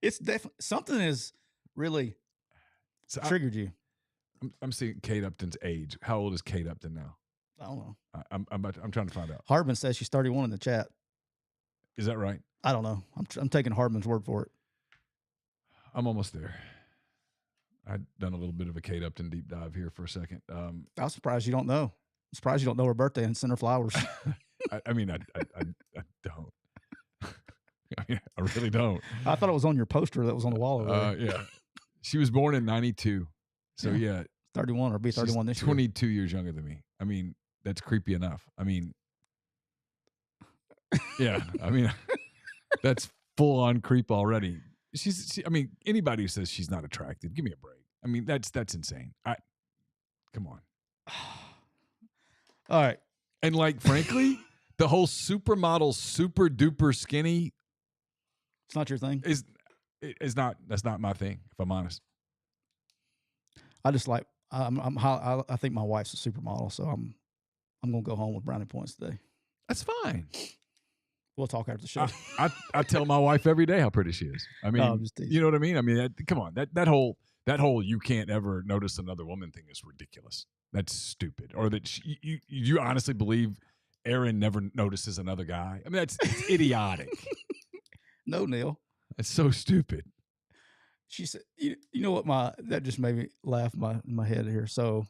B: It's definitely something has really triggered you.
A: I'm seeing Kate Upton's age. How old is Kate Upton now?
B: I don't know.
A: I'm trying to find out.
B: Hardman says she's 31 in the chat.
A: Is that right?
B: I don't know. I'm taking Hardman's word for it.
A: I'm almost there. I'd done a little bit of a Kate Upton deep dive here for a second.
B: I'm surprised you don't know. I'm surprised you don't know her birthday and send her flowers.
A: I mean, I don't. I mean, I really don't.
B: I thought it was on your poster that was on the wall over there.
A: Yeah. She was born in 92. So, yeah.
B: 31 or be 31 this year.
A: 22 years younger than me. I mean, that's creepy enough. I mean, yeah. I mean, that's full-on creep already. I mean, anybody who says she's not attractive, give me a break. I mean, that's insane. Come on.
B: All right.
A: And like, frankly, the whole supermodel, super duper skinny,
B: it's not your thing.
A: That's not my thing, if I'm honest.
B: I just like I think my wife's a supermodel, so I'm gonna go home with brownie points today.
A: That's fine.
B: We'll talk after the show.
A: I tell my wife every day how pretty she is. I mean,
B: no,
A: you know what I mean? I mean, come on, that whole you can't ever notice another woman thing is ridiculous. That's stupid. Or that you honestly believe Erin never notices another guy? I mean, it's idiotic.
B: No, Neal.
A: It's so stupid.
B: She said, you know what, that just made me laugh in my head here. So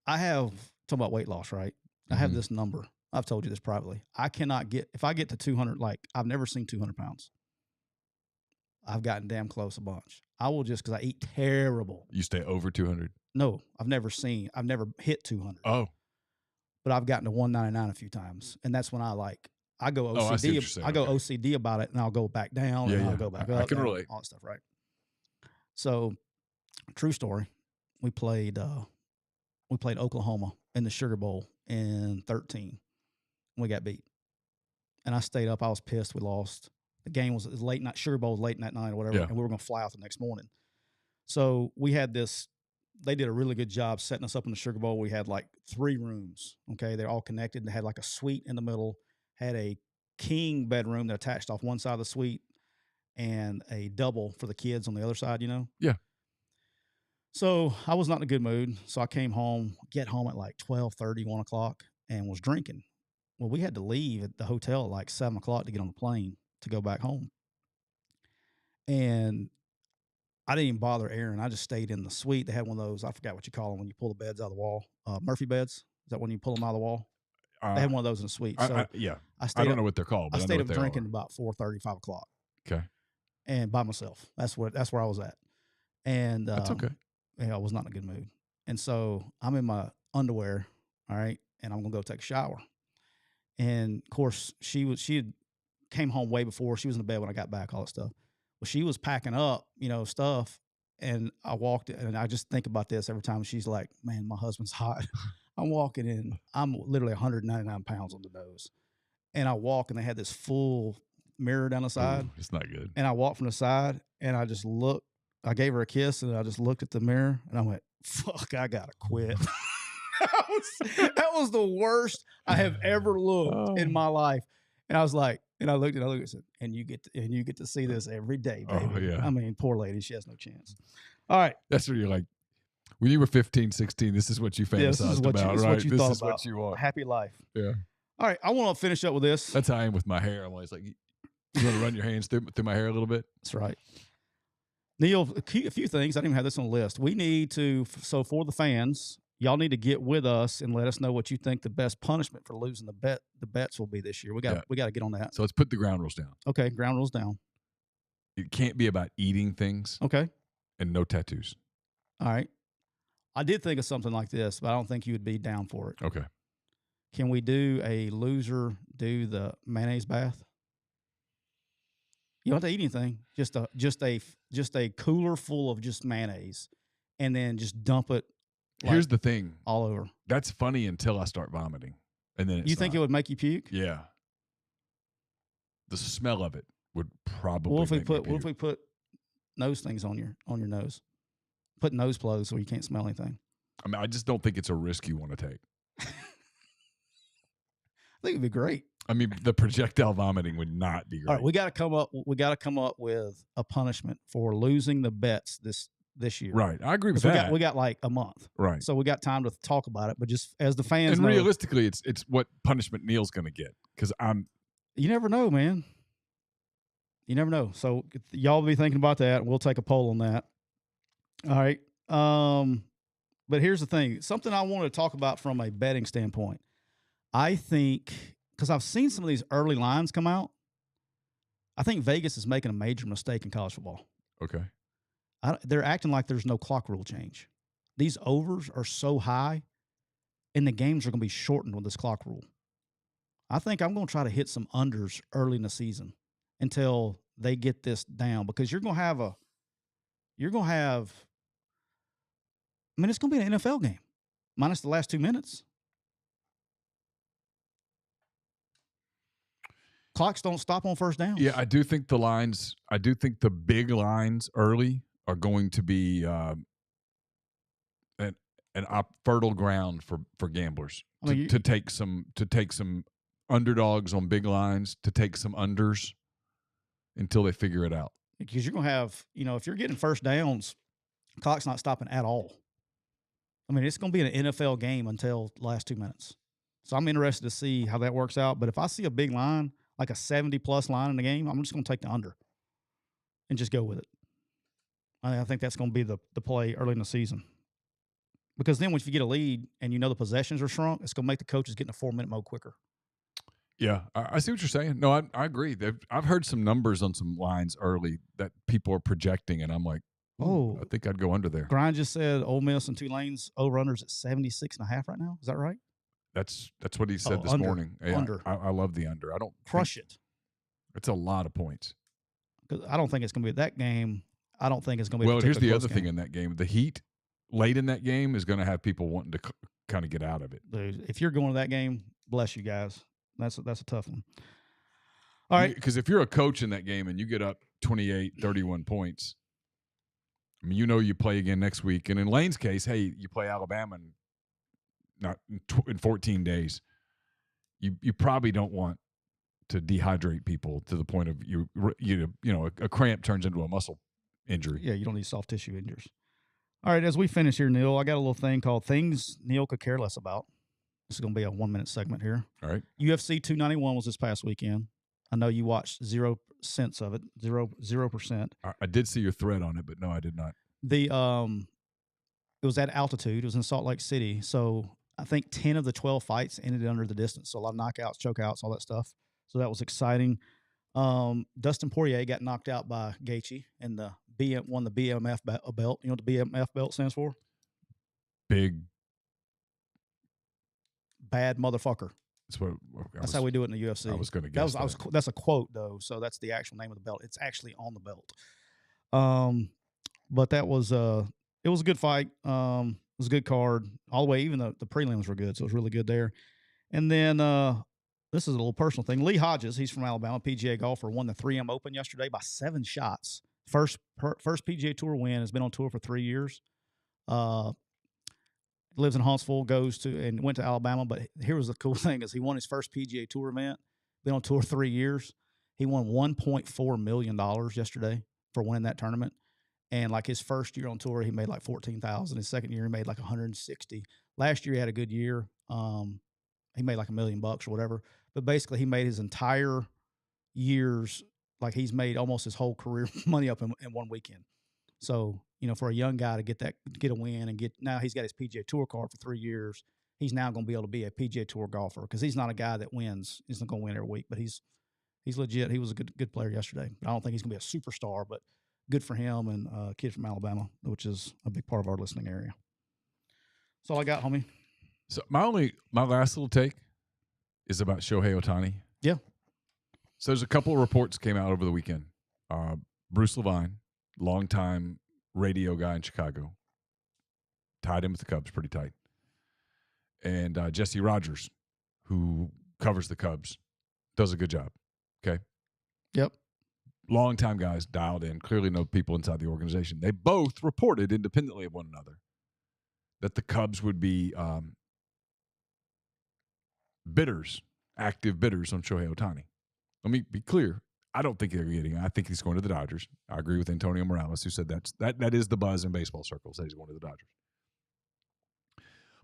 B: I have, talking about weight loss, right? I have this number. I've told you this privately. I cannot if I get to 200, like I've never seen 200 pounds. I've gotten damn close a bunch. I will just, because I eat terrible.
A: You stay over 200?
B: No, I've never hit 200.
A: Oh.
B: But I've gotten to 199 a few times. And that's when I go OCD. I go OCD about it, and I'll go back down, and I'll go back up.
A: I can relate.
B: All that stuff, right? So, true story. We played Oklahoma in the Sugar Bowl in 13. We got beat, and I stayed up. I was pissed. We lost. The game was late night. Sugar Bowl was late that night or whatever, and we were going to fly out the next morning. So we had this. They did a really good job setting us up in the Sugar Bowl. We had like 3 rooms. Okay, they're all connected. They had like a suite in the middle. Had a king bedroom that attached off one side of the suite, and a double for the kids on the other side, you know?
A: Yeah.
B: So I was not in a good mood. So I get home at like 12:30, 1 o'clock, and was drinking. Well, we had to leave at the hotel at like 7 o'clock to get on the plane to go back home. And I didn't even bother Erin. I just stayed in the suite. They had one of those, I forgot what you call them when you pull the beds out of the wall. Murphy beds? Is that when you pull them out of the wall? They had one of those in the suite. So
A: I don't know what they're called. But
B: I stayed up drinking about 4:30, 5 o'clock.
A: Okay.
B: And by myself. That's where I was at. And
A: that's okay.
B: Yeah, I was not in a good mood. And so I'm in my underwear, all right, and I'm gonna go take a shower. And of course, she had came home way before. She was in the bed when I got back, all that stuff. Well, she was packing up, stuff. And I walked, and I just think about this every time. She's like, man, my husband's hot. I'm walking in, I'm literally 199 pounds on the nose. And I walk, and they had this full mirror down the side.
A: Ooh, it's not good.
B: And I walked from the side, and I just looked. I gave her a kiss, and I just looked at the mirror, and I went, fuck, I got to quit. That was the worst I have ever looked in my life. And I was like, and I looked and said, and you get to see this every day, baby.
A: Oh, yeah.
B: I mean, poor lady, she has no chance. All right.
A: That's what you're like. When you were 15, 16, this is what you fantasized about, right?
B: This is what you want. Happy life.
A: Yeah.
B: All right. I want to finish up with this.
A: That's how I am with my hair. I'm always like, you want to run your hands through my hair a little bit?
B: That's right. Neal, a few things. I didn't even have this on the list. We need to, so for the fans, y'all need to get with us and let us know what you think the best punishment for losing the bets will be this year. We got to get on that.
A: So let's put the ground rules down.
B: Okay, ground rules down.
A: It can't be about eating things.
B: Okay.
A: And no tattoos.
B: All right. I did think of something like this, but I don't think you would be down for it.
A: Okay.
B: Can we do a loser do the mayonnaise bath? You don't have to eat anything. Just a cooler full of just mayonnaise, and then just dump it.
A: Here's the thing.
B: All over.
A: That's funny until I start vomiting, and then
B: you think it would make you puke?
A: Yeah. The smell of it would probably.
B: What if we put nose things on your nose? Put nose plugs so you can't smell anything.
A: I mean, I just don't think it's a risk you want to take.
B: I think it'd be great.
A: I mean, the projectile vomiting would not be great.
B: All right, we got to come up with a punishment for losing the bets this year.
A: Right. I agree with
B: 'Cause
A: that.
B: we got like a month.
A: Right.
B: So we got time to talk about it. But just as the fans
A: And
B: know,
A: realistically, it's what punishment Neal's going to get, because
B: you never know, man. You never know. So y'all be thinking about that. We'll take a poll on that. All right. But here's the thing. Something I want to talk about from a betting standpoint. I think, because I've seen some of these early lines come out, I think Vegas is making a major mistake in college football.
A: Okay.
B: They're acting like there's no clock rule change. These overs are so high, and the games are going to be shortened with this clock rule. I think I'm going to try to hit some unders early in the season until they get this down, because you're going to have I mean, it's going to be an NFL game minus the last 2 minutes. Clocks don't stop on first downs.
A: Yeah, I do think the big lines early are going to be an fertile ground for gamblers to take some underdogs on big lines, to take some unders until they figure it out.
B: Because you're going to have, if you're getting first downs, clock's not stopping at all. I mean, it's going to be an NFL game until the last 2 minutes. So I'm interested to see how that works out. But if I see a big line, like a 70-plus line in the game, I'm just going to take the under and just go with it. I think that's going to be the play early in the season. Because then once you get a lead and the possessions are shrunk, it's going to make the coaches get in a 4-minute mode quicker.
A: Yeah, I see what you're saying. No, I agree. I've heard some numbers on some lines early that people are projecting, and I'm like, I think I'd go under there.
B: Grind just said Ole Miss and Tulane's over-unders at 76.5 right now. Is that right?
A: That's what he said this morning. Yeah,
B: under.
A: I love the under. I don't
B: crush it.
A: It's a lot of points.
B: Because I don't think it's going to be that game. I don't think it's going to be.
A: Well, here's the other thing in that game: the heat late in that game is going to have people wanting to kind of get out of it.
B: Dude, if you're going to that game, bless you guys. That's a tough one. All right,
A: because if you're a coach in that game and you get up 28, 31 points, I mean, you play again next week, and in Lane's case, hey, you play Alabama in 14 days. You probably don't want to dehydrate people to the point of a cramp turns into a muscle injury.
B: Yeah, you don't need soft tissue injuries. All right, as we finish here, Neal, I got a little thing called Things Neal Could Care Less About. This is going to be a 1-minute segment here.
A: All right.
B: UFC 291 was this past weekend. I know you watched 0 cents of it, 0%.
A: I did see your thread on it, but no, I did not.
B: It was at altitude. It was in Salt Lake City. So I think 10 of the 12 fights ended under the distance. So a lot of knockouts, chokeouts, all that stuff. So that was exciting. Dustin Poirier got knocked out by Gaethje and won the BMF belt. You know what the BMF belt stands for?
A: Big
B: bad motherfucker. That's how we do it in the UFC.
A: I was going to guess
B: that's a quote though, so that's the actual name of the belt. It's actually on the belt. But that was it was a good fight. It was a good card all the way. Even the prelims were good, so it was really good there. And then this is a little personal thing. Lee Hodges, he's from Alabama, PGA golfer, won the 3M Open yesterday by 7 shots. First PGA Tour win. Has been on tour for 3 years. Lives in Huntsville, went to Alabama. But here was the cool thing: is he won his first PGA Tour event. Been on tour 3 years. He won $1.4 million yesterday for winning that tournament. And like his first year on tour, he made like $14,000. His second year, he made like $160,000. Last year, he had a good year. He made like $1 million or whatever. But basically, he made his entire years, like he's made almost his whole career money up in one weekend. So, for a young guy to get a win and now he's got his PGA Tour card for 3 years. He's now going to be able to be a PGA Tour golfer because he's not a guy that wins. He's not going to win every week, but he's legit. He was a good player yesterday. I don't think he's going to be a superstar, but good for him and a kid from Alabama, which is a big part of our listening area. That's all I got, homie.
A: So my last little take is about Shohei Ohtani.
B: Yeah.
A: So there's a couple of reports came out over the weekend. Bruce Levine, longtime radio guy in Chicago, tied in with the Cubs pretty tight. And Jesse Rogers, who covers the Cubs, does a good job. Okay?
B: Yep.
A: Longtime guys dialed in, clearly know people inside the organization. They both reported independently of one another that the Cubs would be active bidders on Shohei Ohtani. Let me be clear. I don't think they're getting him. I think he's going to the Dodgers. I agree with Antonio Morales, who said that is the buzz in baseball circles, that he's going to the Dodgers.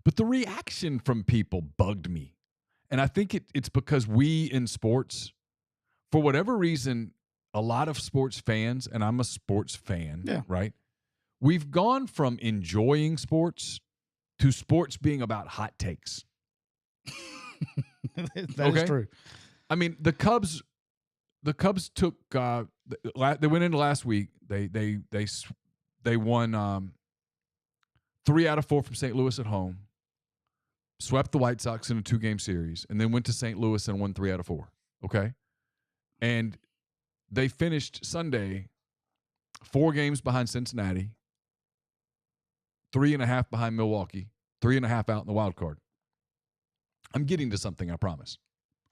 A: But the reaction from people bugged me. And I think it's because we in sports, for whatever reason, a lot of sports fans, and I'm a sports fan, right? We've gone from enjoying sports to sports being about hot takes.
B: That is true.
A: I mean, the Cubs took they went into last week. They won 3 out of 4 from St. Louis at home, swept the White Sox in a 2-game series, and then went to St. Louis and won 3 out of 4. Okay, and they finished Sunday 4 games behind Cincinnati, 3.5 behind Milwaukee, 3.5 out in the wild card. I'm getting to something, I promise.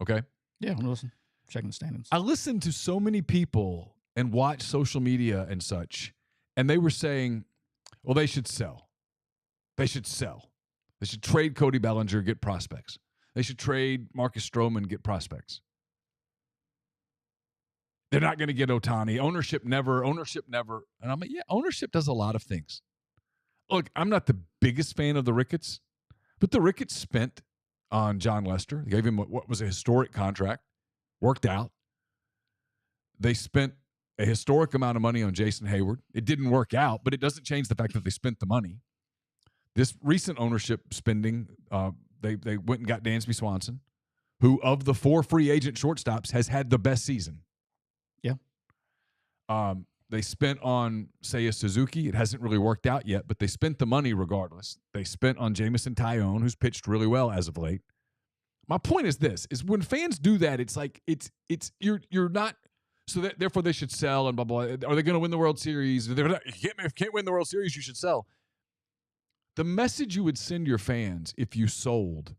A: Okay?
B: Yeah, I'm listening. Checking the standings.
A: I listened to so many people and watch social media and such, and they were saying, well, they should sell. They should sell. They should trade Cody Bellinger, get prospects. They should trade Marcus Stroman, get prospects. They're not going to get Ohtani. Ownership never. And I'm like, yeah, ownership does a lot of things. Look, I'm not the biggest fan of the Ricketts, but the Ricketts spent on John Lester. They gave him what was a historic contract. Worked out. They spent a historic amount of money on Jason Hayward. It didn't work out, but it doesn't change the fact that they spent the money. This recent ownership spending, they went and got Dansby Swanson, who of the 4 free agent shortstops has had the best season.
B: Yeah.
A: They spent on Seiya Suzuki. It hasn't really worked out yet, but they spent the money regardless. They spent on Jamison Tyone, who's pitched really well as of late. My point is this: is when fans do that, it's like you're not. So that, therefore, they should sell and blah blah. Are they going to win the World Series? If you can't win the World Series, you should sell. The message you would send your fans if you sold,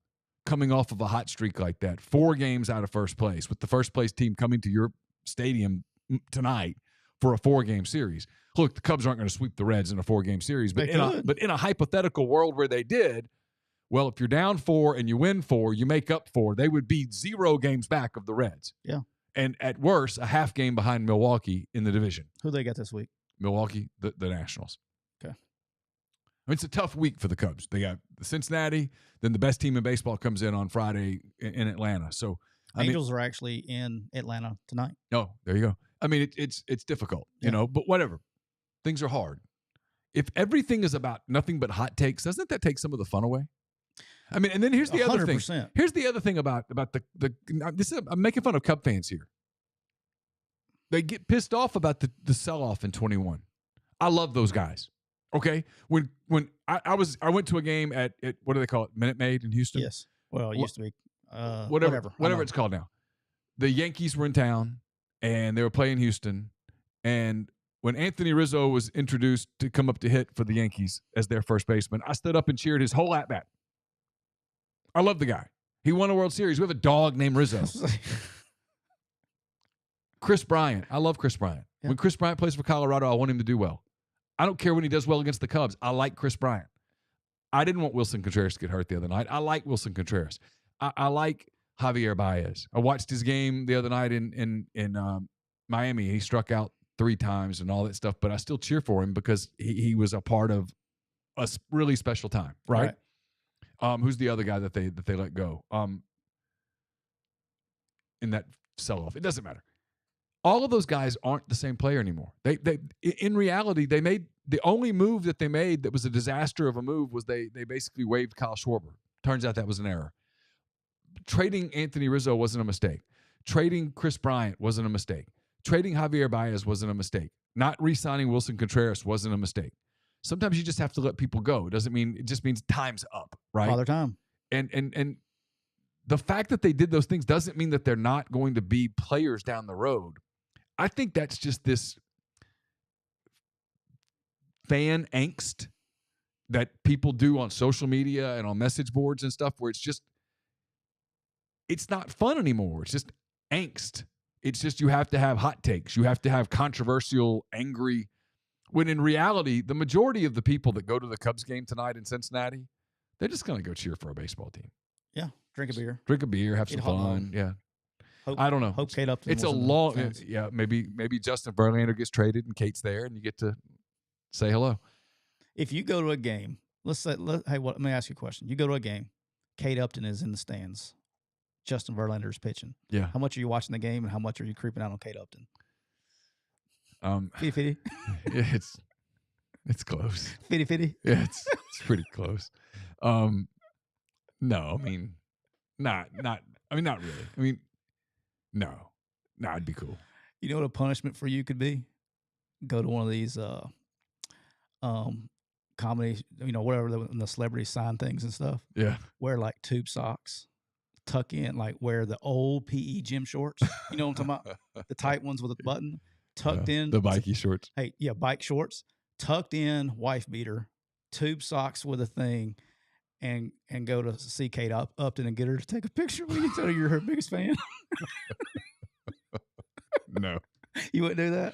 A: coming off of a hot streak like that, 4 games out of first place, with the first place team coming to your stadium tonight for a 4-game series. Look, the Cubs aren't going to sweep the Reds in a 4-game series, but in a hypothetical world where they did. Well, if you're down 4 and you win 4, you make up 4. They would be 0 games back of the Reds.
B: Yeah.
A: And at worst, a half game behind Milwaukee in the division.
B: Who they got this week?
A: Milwaukee, the Nationals.
B: Okay.
A: I mean, it's a tough week for the Cubs. They got the Cincinnati, then the best team in baseball comes in on Friday in Atlanta. So
B: Angels are actually in Atlanta tonight.
A: Oh, there you go. I mean, it's difficult, you know, but whatever. Things are hard. If everything is about nothing but hot takes, doesn't that take some of the fun away? I mean, and then here's the 100%. Other thing. Here's the other thing about I'm making fun of Cub fans here. They get pissed off about the sell-off in 21. I love those guys. Okay? When I went to a game at what do they call it? Minute Maid in Houston?
B: Yes. Well, it used to be
A: whatever it's called now. The Yankees were in town and they were playing Houston, and when Anthony Rizzo was introduced to come up to hit for the Yankees as their first baseman, I stood up and cheered his whole at-bat. I love the guy. He won a World Series. We have a dog named Rizzo. Chris Bryant. I love Chris Bryant. Yeah. When Chris Bryant plays for Colorado, I want him to do well. I don't care when he does well against the Cubs. I like Chris Bryant. I didn't want Wilson Contreras to get hurt the other night. I like Wilson Contreras. I like Javier Baez. I watched his game the other night in Miami. He struck out 3 times and all that stuff, but I still cheer for him because he was a part of a really special time, right? Who's the other guy that they let go in that sell-off? It doesn't matter. All of those guys aren't the same player anymore. They in reality, they made the only move that they made that was a disaster of a move was they basically waived Kyle Schwarber. Turns out that was an error. Trading Anthony Rizzo wasn't a mistake. Trading Chris Bryant wasn't a mistake. Trading Javier Baez wasn't a mistake. Not re-signing Wilson Contreras wasn't a mistake. Sometimes you just have to let people go. It just means time's up, right?
B: Father time.
A: And the fact that they did those things doesn't mean that they're not going to be players down the road. I think that's just this fan angst that people do on social media and on message boards and stuff where it's not fun anymore. It's just angst. It's just you have to have hot takes. You have to have controversial, angry. When in reality, the majority of the people that go to the Cubs game tonight in Cincinnati, they're just going to go cheer for a baseball team.
B: Yeah, drink a beer.
A: Have some fun. Yeah. I don't know.
B: Hope Kate Upton.
A: It's a
B: was in the
A: long.
B: fence.
A: Yeah, maybe Justin Verlander gets traded and Kate's there, and you get to say hello.
B: If you go to a game, let me ask you a question. You go to a game, Kate Upton is in the stands, Justin Verlander is pitching.
A: Yeah.
B: How much are you watching the game, and how much are you creeping out on Kate Upton? 50-50.
A: Yeah, it's close.
B: 50-50.
A: Yeah, it's pretty close. No, I mean, not really. I mean, no, it'd be cool.
B: You know what a punishment for you could be? Go to one of these comedy, whatever the celebrities sign things and stuff.
A: Yeah.
B: Wear like tube socks, tuck in, like wear the old PE gym shorts. You know what I'm talking about? The tight ones with a button, tucked in.
A: The bikey shorts.
B: Hey, yeah, bike shorts, tucked in, wife beater, tube socks with a thing, and go to see Kate Upton and get her to take a picture when you tell her you're her biggest fan.
A: No.
B: You wouldn't do that?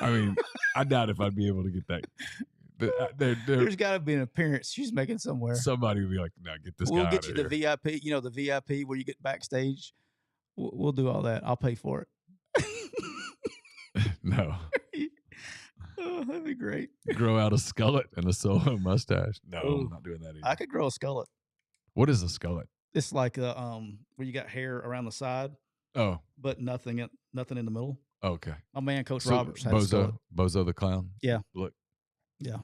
A: I mean, I doubt if I'd be able to get that.
B: There's got to be an appearance she's making somewhere.
A: Somebody would be like, "No, get this guy
B: We'll
A: out
B: get
A: of
B: you
A: here."
B: the VIP. The VIP where you get backstage. We'll do all that. I'll pay for it.
A: No.
B: Oh, that'd be great.
A: Grow out a skullet and a solo mustache. No,
B: Ooh.
A: I'm not doing that either.
B: I could grow a skullet.
A: What is a skullet?
B: It's like where you got hair around the side,
A: Oh,
B: but nothing in the middle.
A: okay.
B: My man, Coach Roberts, had a skullet.
A: Bozo the clown.
B: Yeah.
A: Look.
B: Yeah.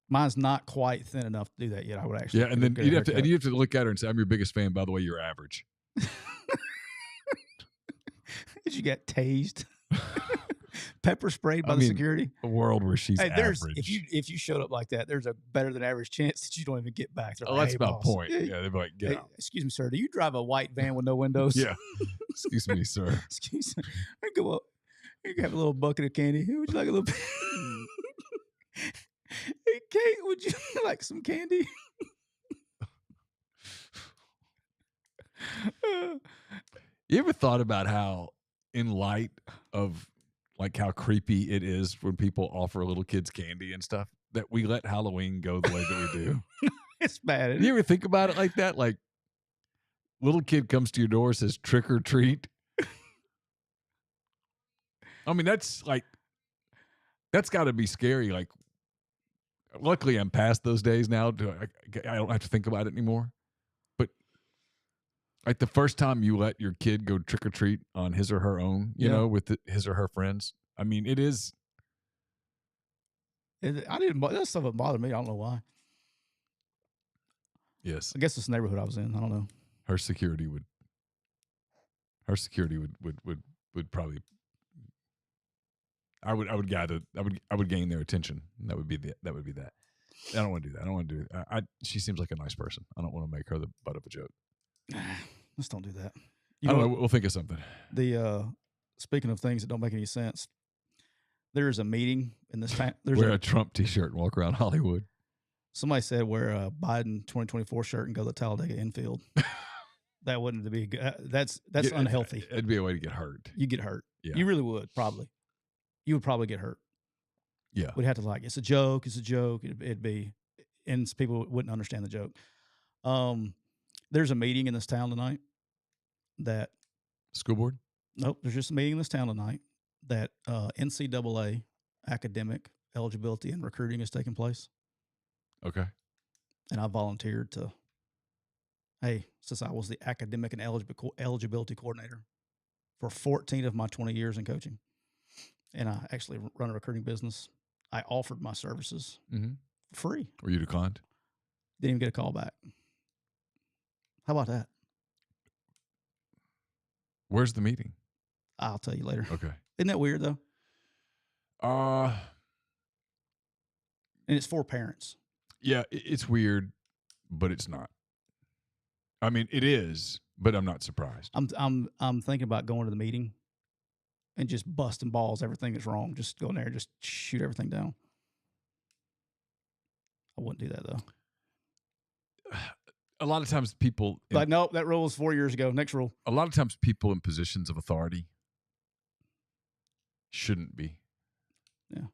B: Mine's not quite thin enough to do that yet. I would actually.
A: Yeah, and then you have to look at her and say, "I'm your biggest fan. By the way, you're average."
B: Did you get tased? Pepper sprayed by the security?
A: A world where she's average.
B: If you showed up like that, there's a better than average chance that you don't even get back.
A: Oh, that's my point. Yeah, they'd be like, "Get out."
B: Excuse me, sir. Do you drive a white van with no windows?
A: Yeah. Excuse me, sir.
B: Excuse me. I go up. You can have a little bucket of candy. Would you like a little? Hey, Kate, would you like some candy?
A: You ever thought about how, in light of like how creepy it is when people offer little kids candy and stuff, that we let Halloween go the way that we do?
B: It's bad.
A: You ever think about it like that? Like, little kid comes to your door, says trick or treat. I mean, that's got to be scary. Like, luckily I'm past those days now. I don't have to think about it anymore. But like the first time you let your kid go trick or treat on his or her own, you know, with his or her friends. I mean, it is.
B: That stuff would bother me. I don't know why.
A: Yes.
B: I guess it's the neighborhood I was in. I don't know.
A: Her security would probably. I would gain their attention. That would be that. I don't want to do that. I don't want to do it. She seems like a nice person. I don't want to make her the butt of a joke.
B: Let's don't do that.
A: I don't know. We'll think of something.
B: Speaking of things that don't make any sense, there is a meeting in this town.
A: Wear a Trump T-shirt and walk around Hollywood.
B: Somebody said wear a Biden 2024 shirt and go to the Talladega infield. That wouldn't be good. That's unhealthy.
A: It'd be a way to get hurt.
B: You get hurt.
A: Yeah.
B: You really would probably. You would probably get hurt.
A: Yeah.
B: We'd have to it's a joke. It's a joke. It'd be, and people wouldn't understand the joke. There's a meeting in this town tonight that.
A: School board?
B: Nope. There's just a meeting in this town tonight that NCAA academic eligibility and recruiting is taking place.
A: Okay.
B: And I volunteered since I was the academic and eligibility coordinator for 14 of my 20 years in coaching. And I actually run a recruiting business. I offered my services for free.
A: Were you declined?
B: Didn't even get a call back. How about that?
A: Where's the meeting?
B: I'll tell you later.
A: Okay.
B: Isn't that weird, though?
A: And
B: it's for parents.
A: Yeah, it's weird, but it's not. I mean, it is, but I'm not surprised.
B: I'm thinking about going to the meeting and just busting balls, everything that's wrong. Just go in there and just shoot everything down. I wouldn't do that, though.
A: A lot of times people...
B: nope, that rule was 4 years ago. Next rule.
A: A lot of times people in positions of authority shouldn't be.
B: Yeah.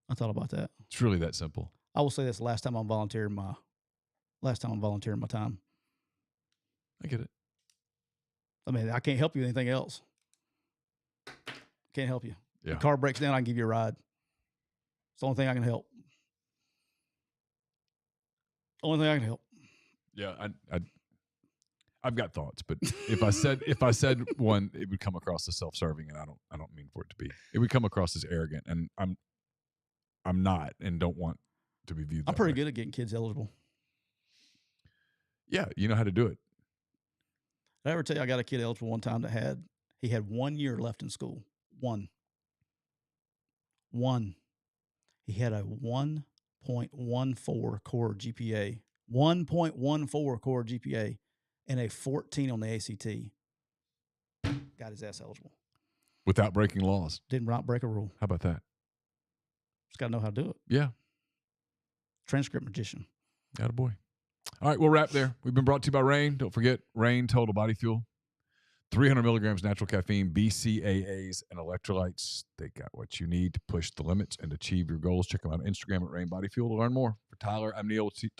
B: I thought about that.
A: It's really that simple.
B: I will say this last time I'm volunteering my time.
A: I get it.
B: I mean, I can't help you with anything else. Can't help you.
A: Yeah.
B: If the car breaks down, I can give you a ride. It's the only thing I can help. Only thing I can help.
A: Yeah, I've got thoughts, but if I said one, it would come across as self-serving, and I don't mean for it to be. It would come across as arrogant, and I'm not, and don't want to be viewed.
B: I'm pretty good at getting kids eligible.
A: Yeah, you know how to do it.
B: Did I ever tell you I got a kid eligible one time that had 1 year left in school? One. He had a 1.14 core GPA. 1.14 core GPA and a 14 on the ACT. Got his ass eligible.
A: Without breaking laws.
B: Did not break a rule.
A: How about that?
B: Just got to know how to do it.
A: Yeah.
B: Transcript magician.
A: Attaboy. All right, we'll wrap there. We've been brought to you by Reign. Don't forget, Reign Total Body Fuel. 300 milligrams natural caffeine, BCAAs, and electrolytes. They got what you need to push the limits and achieve your goals. Check them out on Instagram at Reign Body Fuel to learn more. For Tyler, I'm Neal. We'll talk